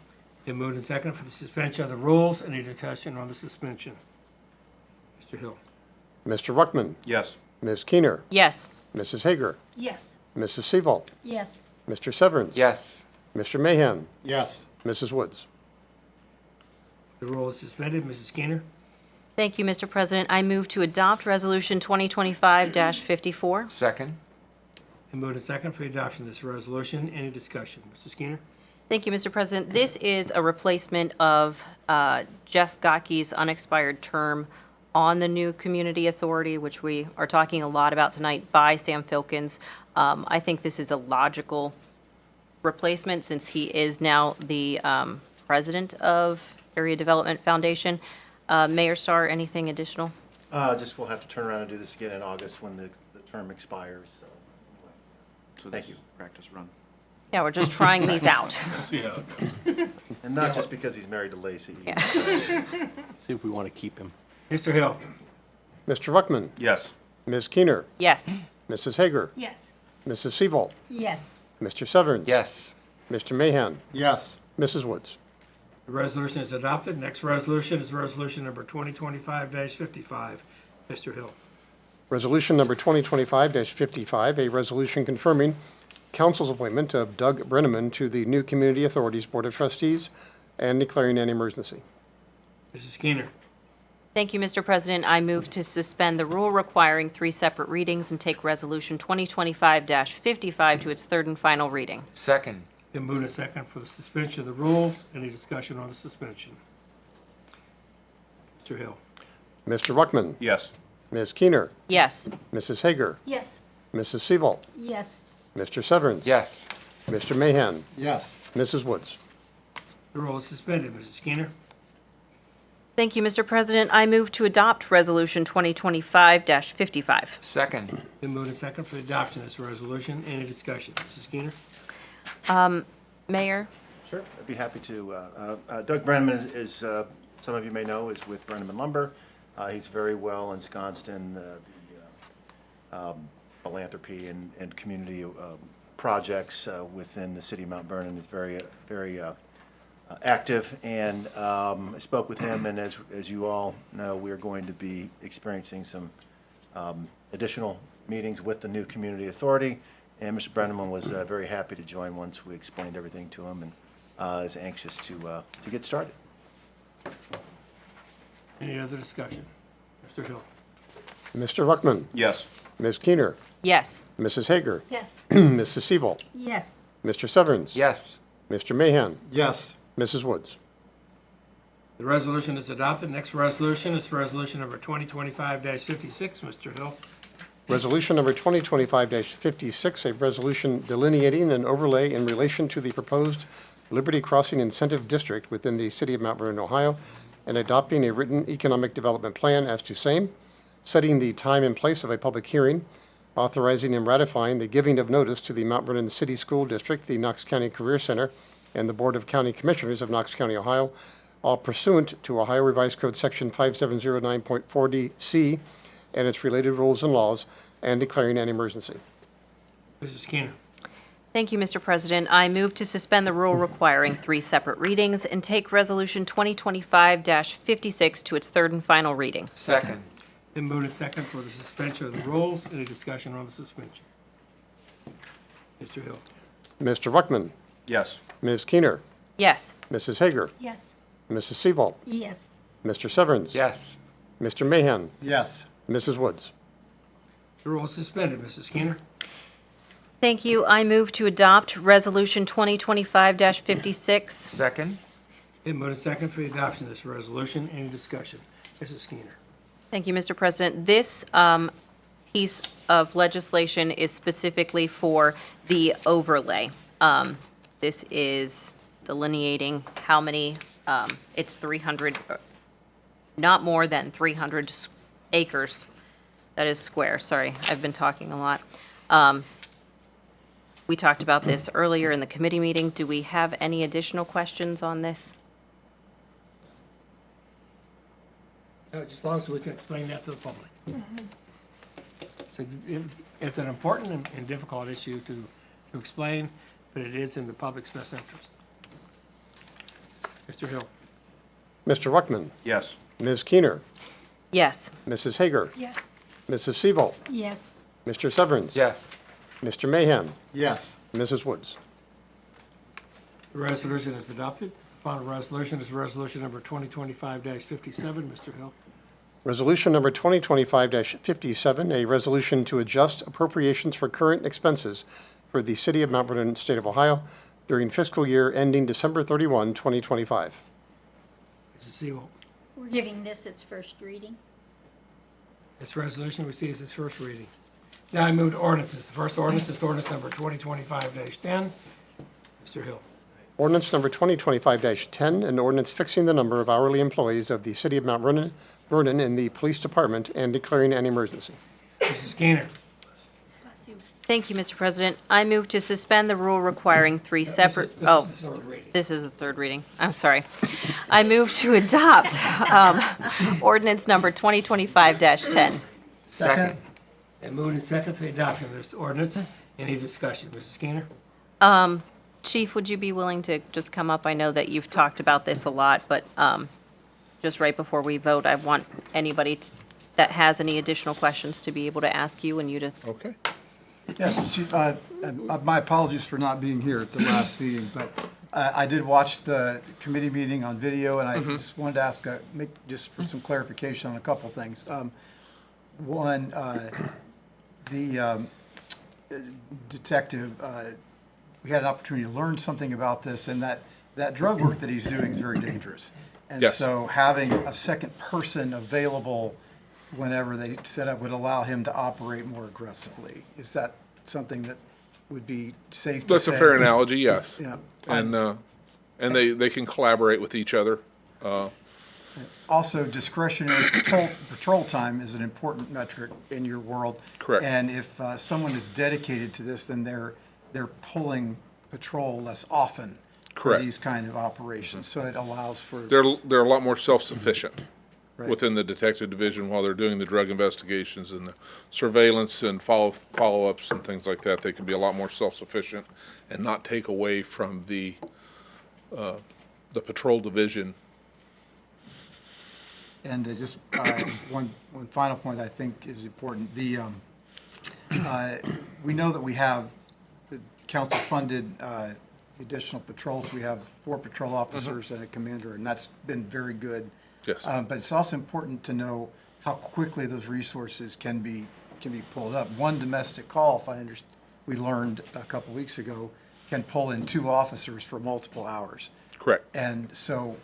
Been moved and seconded for the suspension of the rules. Any discussion on the suspension? Mr. Hill. Mr. Ruckman. Yes. Ms. Keener. Yes. Mrs. Hager. Yes. Mrs. Seaval. Yes. Mr. Severns. Yes. Mr. Mahan. Yes. Mrs. Woods. The rule is suspended. Mrs. Skinner. Thank you, Mr. President. I move to adopt Resolution 2025-54. Second. Been moved and seconded for the adoption of this resolution. Any discussion? Mrs. Skinner. Thank you, Mr. President. This is a replacement of Jeff Gotke's unexpired term on the new Community Authority, which we are talking a lot about tonight, by Sam Filkins. I think this is a logical replacement since he is now the president of Area Development Foundation. Mayor Starr, anything additional? Just we'll have to turn around and do this again in August when the term expires. So thank you. Practice run. Yeah, we're just trying these out. See how. And not just because he's married to Lacey. Yeah. See if we want to keep him. Mr. Hill. Mr. Ruckman. Yes. Ms. Keener. Yes. Mrs. Hager. Yes. Mrs. Seaval. Yes. Mr. Severns. Yes. Mr. Mahan. Yes. Mrs. Woods. The resolution is adopted. Next resolution is resolution number 2025-55. Mr. Hill. Resolution number 2025-55, a resolution confirming council's appointment of Doug Brenneman to the new Community Authorities Board of Trustees and declaring an emergency. Mrs. Skeeter. Thank you, Mr. President. I move to suspend the rule requiring 3 separate readings and take Resolution 2025-55 to its third and final reading. Second. Been moved and second for the suspension of the rules. Any discussion on the suspension? Mr. Hill. Mr. Ruckman. Yes. Ms. Keener. Yes. Mrs. Hager. Yes. Mrs. Seabolt. Yes. Mr. Severns. Yes. Mr. Mahan. Yes. Mrs. Woods. The rule is suspended. Mrs. Skeeter. Thank you, Mr. President. I move to adopt Resolution 2025-55. Second. Been moved and second for the adoption of this resolution. Any discussion? Mrs. Skeeter. Mayor? Sure, I'd be happy to. Doug Brenneman is, some of you may know, is with Brenneman Lumber. He's very well ensconced in the philanthropy and community projects within the city of Mount Vernon. He's very active, and I spoke with him, and as you all know, we're going to be experiencing some additional meetings with the new community authority, and Mr. Brenneman was very happy to join once we explained everything to him, and is anxious to get started. Any other discussion? Mr. Hill. Mr. Ruckman. Yes. Ms. Keener. Yes. Mrs. Hager. Yes. Mrs. Seabolt. Yes. Mr. Severns. Yes. Mr. Mahan. Yes. Mrs. Woods. The resolution is adopted. Next resolution is resolution number 2025-56. Mr. Hill. Resolution number 2025-56, a resolution delineating an overlay in relation to the proposed Liberty Crossing Incentive District within the city of Mount Vernon, Ohio, and adopting a written economic development plan as to same, setting the time and place of a public hearing, authorizing and ratifying the giving of notice to the Mount Vernon City School District, the Knox County Career Center, and the Board of County Commissioners of Knox County, Ohio, all pursuant to Ohio Revised Code Section 5709.40C and its related rules and laws, and declaring an emergency. Mrs. Skeeter. Thank you, Mr. President. I move to suspend the rule requiring 3 separate readings and take Resolution 2025-56 to its third and final reading. Second. Been moved and second for the suspension of the rules. Any discussion on the suspension? Mr. Hill. Mr. Ruckman. Yes. Ms. Keener. Yes. Mrs. Hager. Yes. Mrs. Seabolt. Yes. Mr. Severns. Yes. Mr. Mahan. Yes. Mrs. Woods. The rule is suspended. Mrs. Skeeter. Thank you. I move to adopt Resolution 2025-56. Second. Been moved and second for the adoption of this resolution. Any discussion? Mrs. Skeeter. Thank you, Mr. President. This piece of legislation is specifically for the overlay. This is delineating how many, it's 300, not more than 300 acres. That is square. Sorry, I've been talking a lot. We talked about this earlier in the committee meeting. Do we have any additional questions on this? Just as long as we can explain that to the public. So it's an important and difficult issue to explain, but it is in the public's best interest. Mr. Hill. Mr. Ruckman. Yes. Ms. Keener. Yes. Mrs. Hager. Yes. Mrs. Seabolt. Yes. Mr. Severns. Yes. Mr. Mahan. Yes. Mrs. Woods. The resolution is adopted. The final resolution is resolution number 2025-57. Mr. Hill. Resolution number 2025-57, a resolution to adjust appropriations for current expenses for the city of Mount Vernon, state of Ohio, during fiscal year ending December 31, 2025. Mrs. Seawold. We're giving this its first reading. This resolution receives its first reading. Now I move to ordinances. The first ordinance is ordinance number 2025-10. Mr. Hill. Ordinance number 2025-10, an ordinance fixing the number of hourly employees of the city of Mount Vernon in the police department and declaring an emergency. Mrs. Gainer. Thank you, Mr. President. I move to suspend the rule requiring 3 separate, this is the third reading. I'm sorry. I move to adopt ordinance number 2025-10. Second. And moved and second for the adoption of this ordinance. Any discussion? Mrs. Gainer. Chief, would you be willing to just come up? I know that you've talked about this a lot, but just right before we vote, I want anybody that has any additional questions to be able to ask you and you to. Okay. Yeah, Chief, my apologies for not being here at the last meeting, but I did watch the committee meeting on video, and I just wanted to ask, just for some clarification on a couple things. One, the detective, we had an opportunity to learn something about this, and that drug work that he's doing is very dangerous. And Yes. so having a second person available whenever they set up would allow him to operate more aggressively. Is that something that would be safe to say? That's a fair analogy, yes. Yeah. And they can collaborate with each other. Also, discretionary patrol time is an important metric in your world. Correct. And if someone is dedicated to this, then they're pulling patrol less often for Correct. these kind of operations. So it allows for. They're a lot more self-sufficient Right. within the detective division while they're doing the drug investigations and the surveillance and follow-ups and things like that. They can be a lot more self-sufficient and not take away from the patrol division. And just one final point I think is important. We know that we have the council-funded additional patrols. We have 4 patrol officers and a commander, and that's been very good. Yes. But it's also important to know how quickly those resources can be pulled up. One domestic call, we learned a couple weeks ago, can pull in 2 officers for multiple hours. Correct. And so,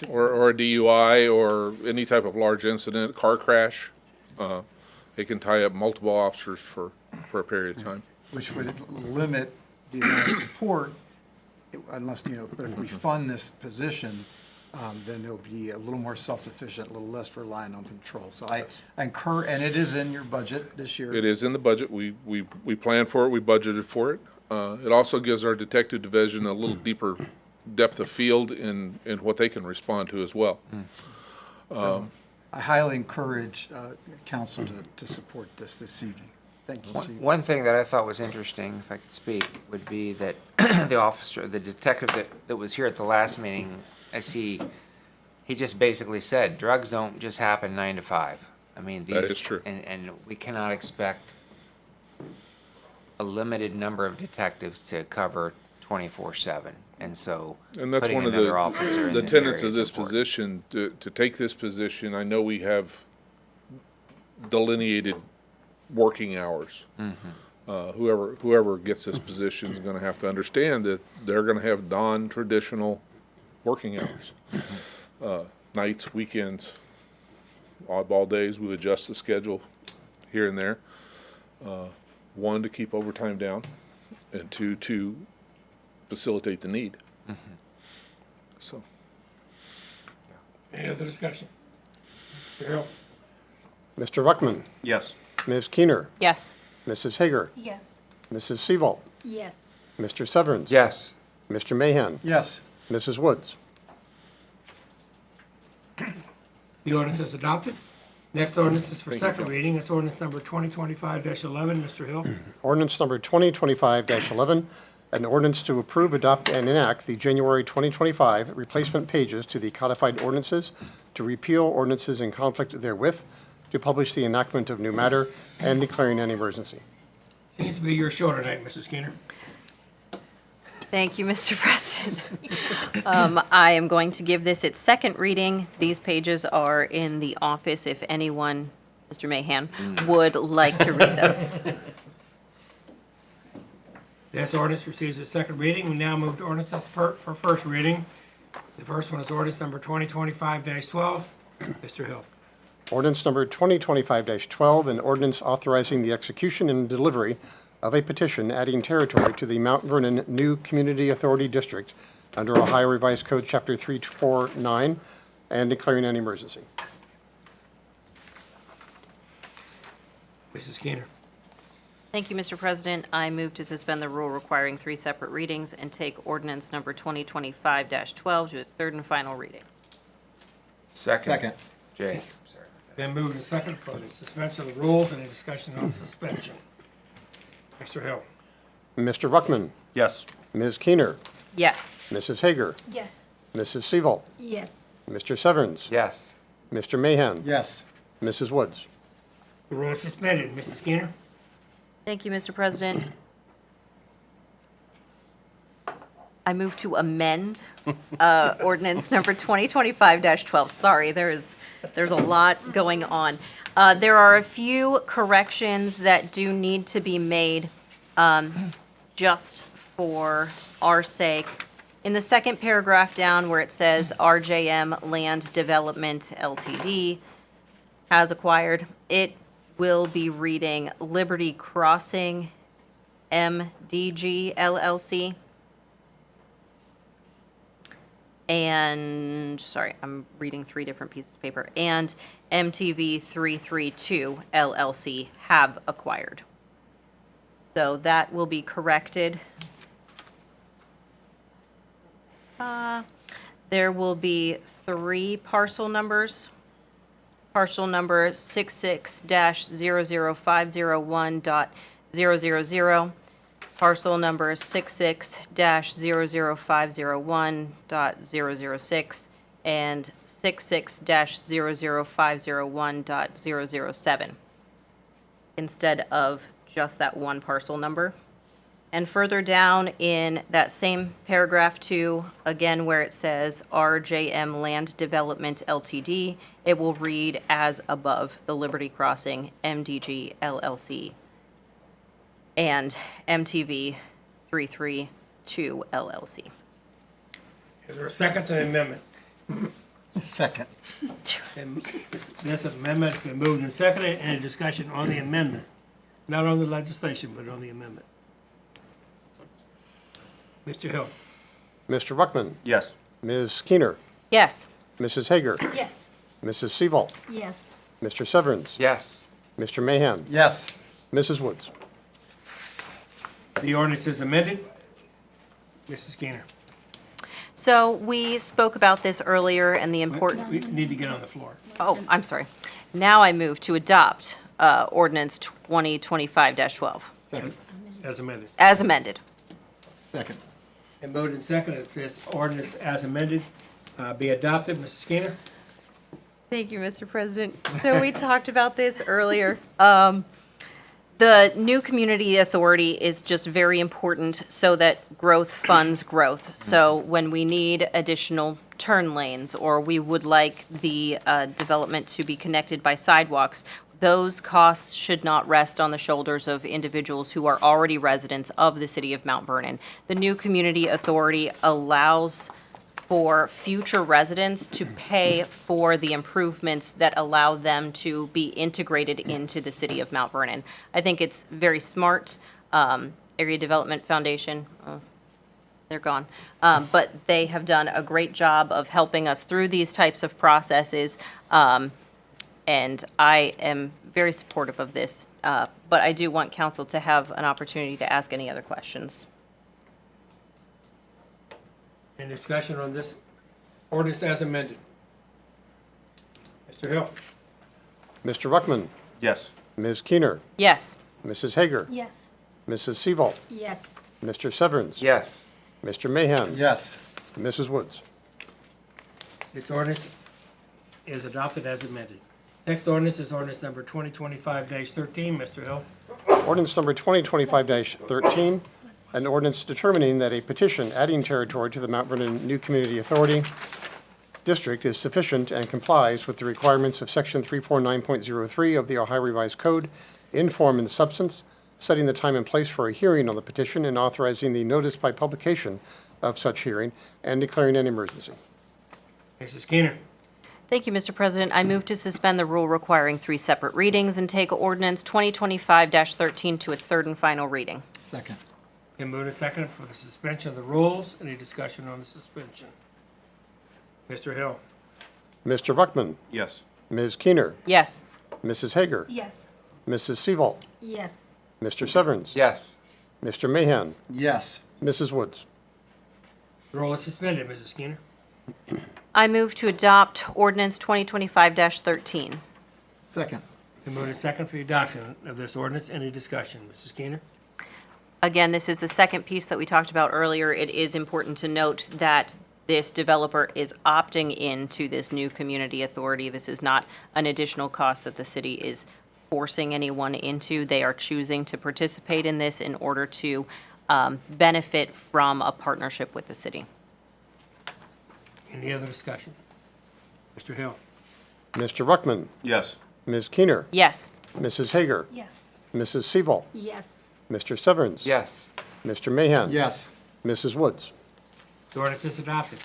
Or a DUI or any type of large incident, car crash. It can tie up multiple officers for a period of time. which would limit the amount of support, unless, but if we fund this position, then they'll be a little more self-sufficient, a little less reliant on control. So I incur, and it is in your budget this year. It is in the budget. We planned for it. We budgeted for it. It also gives our detective division a little deeper depth of field in what they can respond to as well. So I highly encourage council to support this evening. Thank you, Chief. One thing that I thought was interesting, if I could speak, would be that the detective that was here at the last meeting, as he just basically said, drugs don't just happen 9 to 5. I mean, That is true. And we cannot expect a limited number of detectives to cover 24/7. And so And that's putting one of another officer in the this tenets area of is this important. position, to take this position. I know we have delineated working hours. Whoever gets this position is gonna have to understand that they're gonna have non-traditional working hours. Nights, weekends, oddball days, we adjust the schedule here and there. 1, to keep overtime down, and 2, to facilitate the need. So. Any other discussion? Mr. Hill? Mr. Ruckman, Yes. Ms. Keener, Yes. Mrs. Hager, Yes. Mrs. Seabolt, Yes. Mr. Severns. Yes. Mr. Mahan, Yes. Mrs. Woods. The ordinance is adopted. Next ordinance is for second reading. It's ordinance number 2025-11. Mr. Hill? Ordinance number 2025-11, an ordinance to approve, adopt, and enact the January 2025 replacement pages to the codified ordinances, to repeal ordinances in conflict therewith, to publish the enactment of new matter, and declaring an emergency. Seems to be your show tonight, Mrs. Skinner. Thank you, Mr. President. I am going to give this its second reading. These pages are in the office if anyone, Mr. Mahan, would like to read those. This ordinance receives its second reading. We now move to ordinances for first reading. The first one is ordinance number 2025-12. Mr. Hill. Ordinance number 2025-12, an ordinance authorizing the execution and delivery of a petition adding territory to the Mount Vernon New Community Authority District under Ohio Revised Code, Chapter 349, and declaring an emergency. Mrs. Skinner. Thank you, Mr. President. I move to suspend the rule requiring 3 separate readings and take ordinance number 2025-12 to its third and final reading. Second. Jay. Sorry. Then moved and second for the suspension of the rules and a discussion on suspension. Mr. Hill. Mr. Ruckman, Yes. Ms. Keener, Yes. Mrs. Hager, Yes. Mrs. Seaval, Yes. Mr. Severns, Yes. Mr. Mahan, Yes. Mrs. Woods. The rule is suspended. Mrs. Skinner? Thank you, Mr. President. I move to amend ordinance number 2025-12. Sorry, there's a lot going on. There are a few corrections that do need to be made just for our sake. In the second paragraph down where it says RJM Land Development LTD has acquired, it will be reading Liberty Crossing MDG LLC. And, sorry, I'm reading three different pieces of paper, and MTV 332 LLC have acquired. So that will be corrected. There will be three parcel numbers. Parcel number 66-00501.000, parcel number 66-00501.006, and 66-00501.007, instead of just that one parcel number. And further down in that same paragraph 2, again where it says RJM Land Development LTD, it will read as above, the Liberty Crossing MDG LLC and MTV 332 LLC. Is there a second to the amendment? Second. And this amendment has been moved and seconded. Any discussion on the amendment? Not on the legislation, but on the amendment. Mr. Hill? Mr. Ruckman, Yes. Ms. Keener, Yes. Mrs. Hager, Yes. Mrs. Seaval, Yes. Mr. Severns, Yes. Mr. Mahan, Yes. Mrs. Woods. The ordinance is amended. Mrs. Skinner? So we spoke about this earlier and the important. We need to get on the floor. Oh, I'm sorry. Now I move to adopt ordinance 2025-12 Second. As amended. as amended. Second. And moved and seconded that this ordinance as amended be adopted. Mrs. Skinner? Thank you, Mr. President. So we talked about this earlier. The new community authority is just very important so that growth funds growth. So when we need additional turn lanes, or we would like the development to be connected by sidewalks, those costs should not rest on the shoulders of individuals who are already residents of the city of Mount Vernon. The new community authority allows for future residents to pay for the improvements that allow them to be integrated into the city of Mount Vernon. I think it's very smart. Area Development Foundation, they're gone. But they have done a great job of helping us through these types of processes. And I am very supportive of this, but I do want council to have an opportunity to ask any other questions. Any discussion on this ordinance as amended? Mr. Hill? Mr. Ruckman, Yes. Ms. Keener, Yes. Mrs. Hager, Yes. Mrs. Seaval, Yes. Mr. Severns, Yes. Mr. Mahan, Yes. Mrs. Woods. This ordinance is adopted as amended. Next ordinance is ordinance number 2025-13. Mr. Hill? Ordinance number 2025-13, an ordinance determining that a petition adding territory to the Mount Vernon New Community Authority District is sufficient and complies with the requirements of Section 349.03 of the Ohio Revised Code in form and substance, setting the time and place for a hearing on the petition and authorizing the notice by publication of such hearing and declaring an emergency. Mrs. Skinner? Thank you, Mr. President. I move to suspend the rule requiring 3 separate readings and take ordinance 2025-13 to its third and final reading. Second. Been moved and seconded for the suspension of the rules. Any discussion on the suspension? Mr. Hill? Mr. Ruckman, Yes. Ms. Keener, Yes. Mrs. Hager, Yes. Mrs. Seaval, Yes. Mr. Severns, Yes. Mr. Mahan, Yes. Mrs. Woods. The roll is suspended. Mrs. Skinner? I move to adopt ordinance 2025-13. Second. Been moved and seconded for the adoption of this ordinance. Any discussion? Mrs. Skinner? Again, this is the second piece that we talked about earlier. It is important to note that this developer is opting into this new community authority. This is not an additional cost that the city is forcing anyone into. They are choosing to participate in this in order to benefit from a partnership with the city. Any other discussion? Mr. Hill? Mr. Ruckman? Yes. Ms. Keener? Yes. Mrs. Hager? Yes. Mrs. Siebel? Yes. Mr. Severns? Yes. Mr. Mahan? Yes. Mrs. Woods? The ordinance is adopted.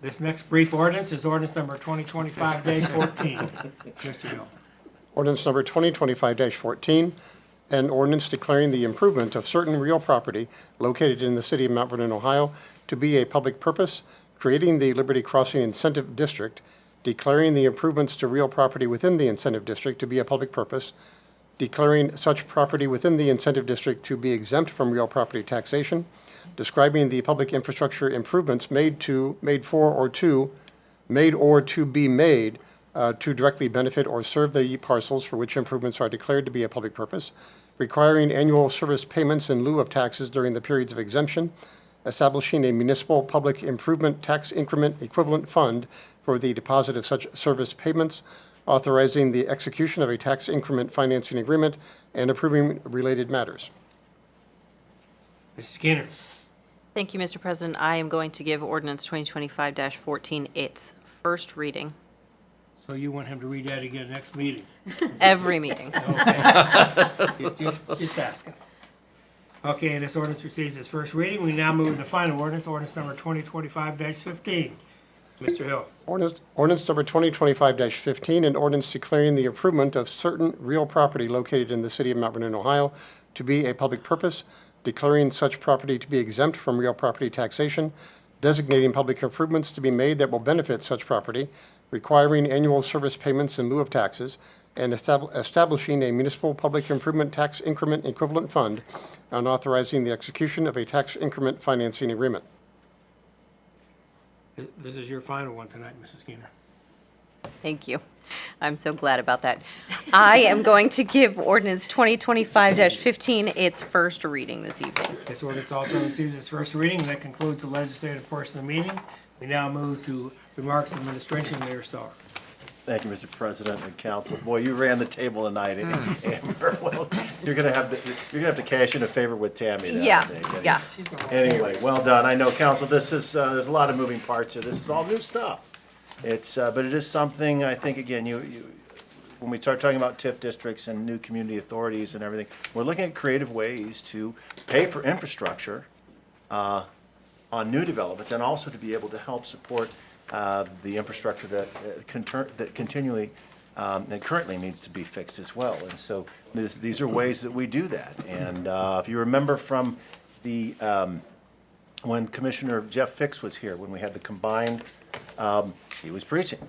This next brief ordinance is ordinance number 2025-14. Mr. Hill? Ordinance number 2025-14, an ordinance declaring the improvement of certain real property located in the city of Mount Vernon, Ohio, to be a public purpose, creating the Liberty Crossing Incentive District, declaring the improvements to real property within the incentive district to be a public purpose, declaring such property within the incentive district to be exempt from real property taxation, describing the public infrastructure improvements made or to be made to directly benefit or serve the parcels for which improvements are declared to be a public purpose, requiring annual service payments in lieu of taxes during the periods of exemption, establishing a municipal public improvement tax increment equivalent fund for the deposit of such service payments, authorizing the execution of a tax increment financing agreement, and approving related matters. Mrs. Skinner? Thank you, Mr. President. I am going to give ordinance 2025-14 its first reading. So you want him to read that again next meeting? Every meeting. Okay. Just asking. Okay, this ordinance receives its first reading. We now move to the final ordinance, ordinance number 2025-15. Mr. Hill? Ordinance number 2025-15, an ordinance declaring the improvement of certain real property located in the city of Mount Vernon, Ohio, to be a public purpose, declaring such property to be exempt from real property taxation, designating public improvements to be made that will benefit such property, requiring annual service payments in lieu of taxes, and establishing a municipal public improvement tax increment equivalent fund, and authorizing the execution of a tax increment financing agreement. This is your final one tonight, Mrs. Skinner. Thank you. I'm so glad about that. I am going to give ordinance 2025-15 its first reading this evening. This ordinance also receives its first reading. That concludes the legislative portion of the meeting. We now move to remarks of administration. Mayor Starr. Thank you, Mr. President and Council. Boy, you ran the table tonight, Amber. Well, you're gonna have to cash in a favor with Tammy. Now, Yeah, I think. yeah. Anyway, well done. I know, Council. This is there's a lot of moving parts here. This is all new stuff. It's but it is something. I think again, when we start talking about TIF districts and new community authorities and everything, we're looking at creative ways to pay for infrastructure on new developments, and also to be able to help support the infrastructure that continually and currently needs to be fixed as well. And so these are ways that we do that. And if you remember from the when Commissioner Jeff Fix was here, when we had the combined, he was preaching.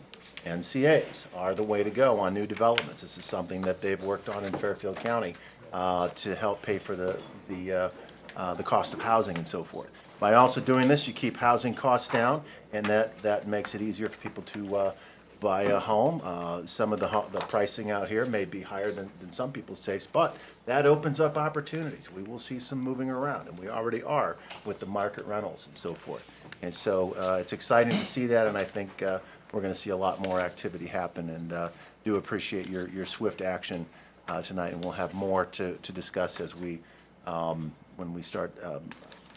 NCAs are the way to go on new developments. This is something that they've worked on in Fairfield County to help pay for the cost of housing and so forth. By also doing this, you keep housing costs down, and that makes it easier for people to buy a home. Some of the pricing out here may be higher than some people's taste, but that opens up opportunities. We will see some moving around, and we already are with the market rentals and so forth. And so it's exciting to see that, and I think we're going to see a lot more activity happen, and do appreciate your swift action tonight, and we'll have more to discuss as we when we start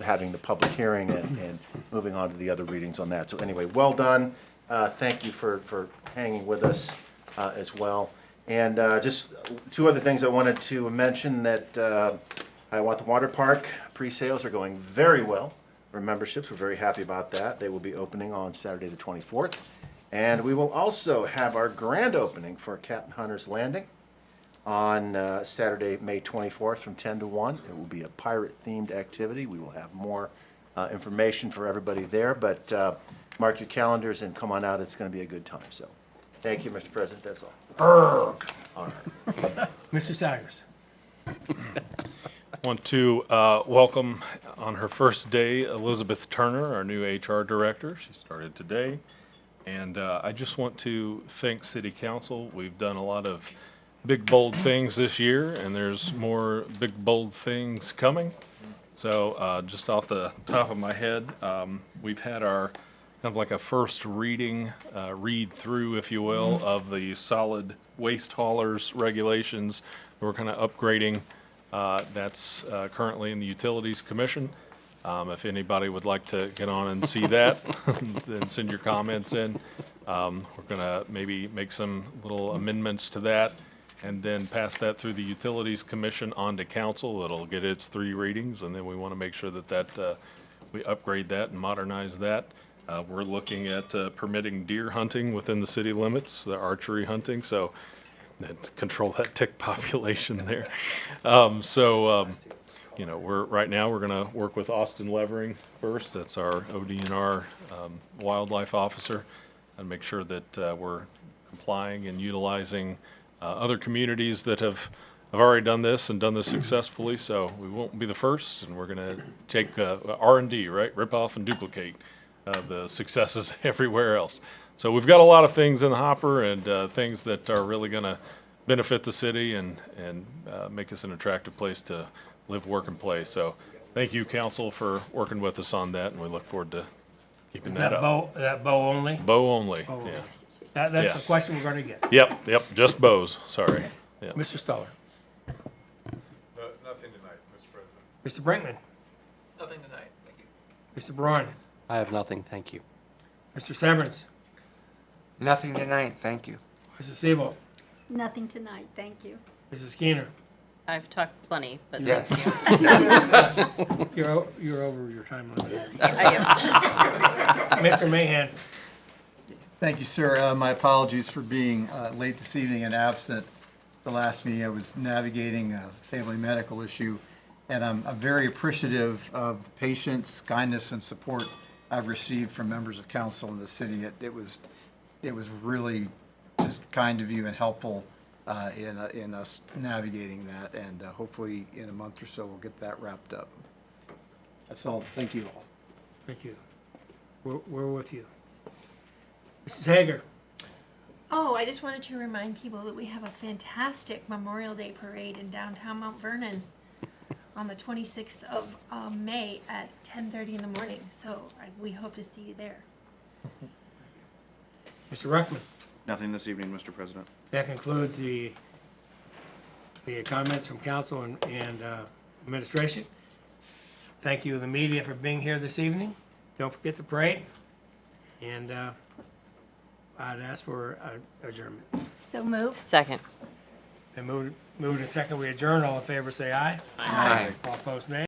having the public hearing and moving on to the other readings on that. So anyway, well done. Thank you for hanging with us as well. And just two other things I wanted to mention that I want the water park pre-sales are going very well for memberships. We're very happy about that. They will be opening on Saturday the 24th. And we will also have our grand opening for Captain Hunter's Landing on Saturday, May 24th from 10 to 1. It will be a pirate-themed activity. We will have more information for everybody there, but mark your calendars and come on out. It's going to be a good time. So thank you, Mr. President. That's all. All right. Mr. Sayers. Want to welcome on her first day Elizabeth Turner, our new HR director. She started today. And I just want to thank City Council. We've done a lot of big, bold things this year, and there's more big, bold things coming. So just off the top of my head, we've had our kind of like a first reading, read through, if you will, of the solid waste haulers regulations. We're kind of upgrading. That's currently in the Utilities Commission. If anybody would like to get on and see that, then send your comments in. We're going to maybe make some little amendments to that and then pass that through the Utilities Commission on to council. It'll get its 3 readings, and then we want to make sure that we upgrade that and modernize that. We're looking at permitting deer hunting within the city limits, the archery hunting, so to control that tick population there. You know, right now we're going to work with Austin Levering first. That's our ODNR wildlife officer, and make sure that we're complying and utilizing other communities that have already done this and done this successfully. So we won't be the first, and we're going to take R&D, right? Rip off and duplicate the successes everywhere else. So we've got a lot of things in the hopper, and things that are really going to benefit the city and make us an attractive place to live, work, and play. So thank you, council, for working with us on that, and we look forward to keeping Is that that up. bow, that bow only? Bow only, Bow only. yeah. That's Yeah. the question we're gonna get. Yep, just bows, sorry. Yeah. Mr. Stoller. Nothing tonight, Mr. President. Mr. Brinkman. Nothing tonight, thank you. Mr. Braun. I have nothing, thank you. Mr. Severance. Nothing tonight, thank you. Mrs. Sebo. Nothing tonight, thank you. Mrs. Keener. I've talked plenty, but Yes. You're over your time limit. I am. Mr. Mahan. Thank you, sir. My apologies for being late this evening and absent the last meeting. I was navigating a family medical issue, and I'm very appreciative of the patience, kindness, and support I've received from members of council in the city. It was really just kind of you and helpful in us navigating that, and hopefully in a month or so we'll get that wrapped up. That's all. Thank you all. Thank you. We're with you. Mrs. Hager. Oh, I just wanted to remind people that we have a fantastic Memorial Day parade in downtown Mount Vernon on the 26th of May at 10:30 in the morning. So we hope to see you there. Mr. Ruckman. Nothing this evening, Mr. President. That concludes the comments from council and administration. Thank you, the media, for being here this evening. Don't forget the parade. And I'd ask for adjournment. So move. Second. And moved and second, we adjourn. All in favor, say aye. Aye. All opposed, nay.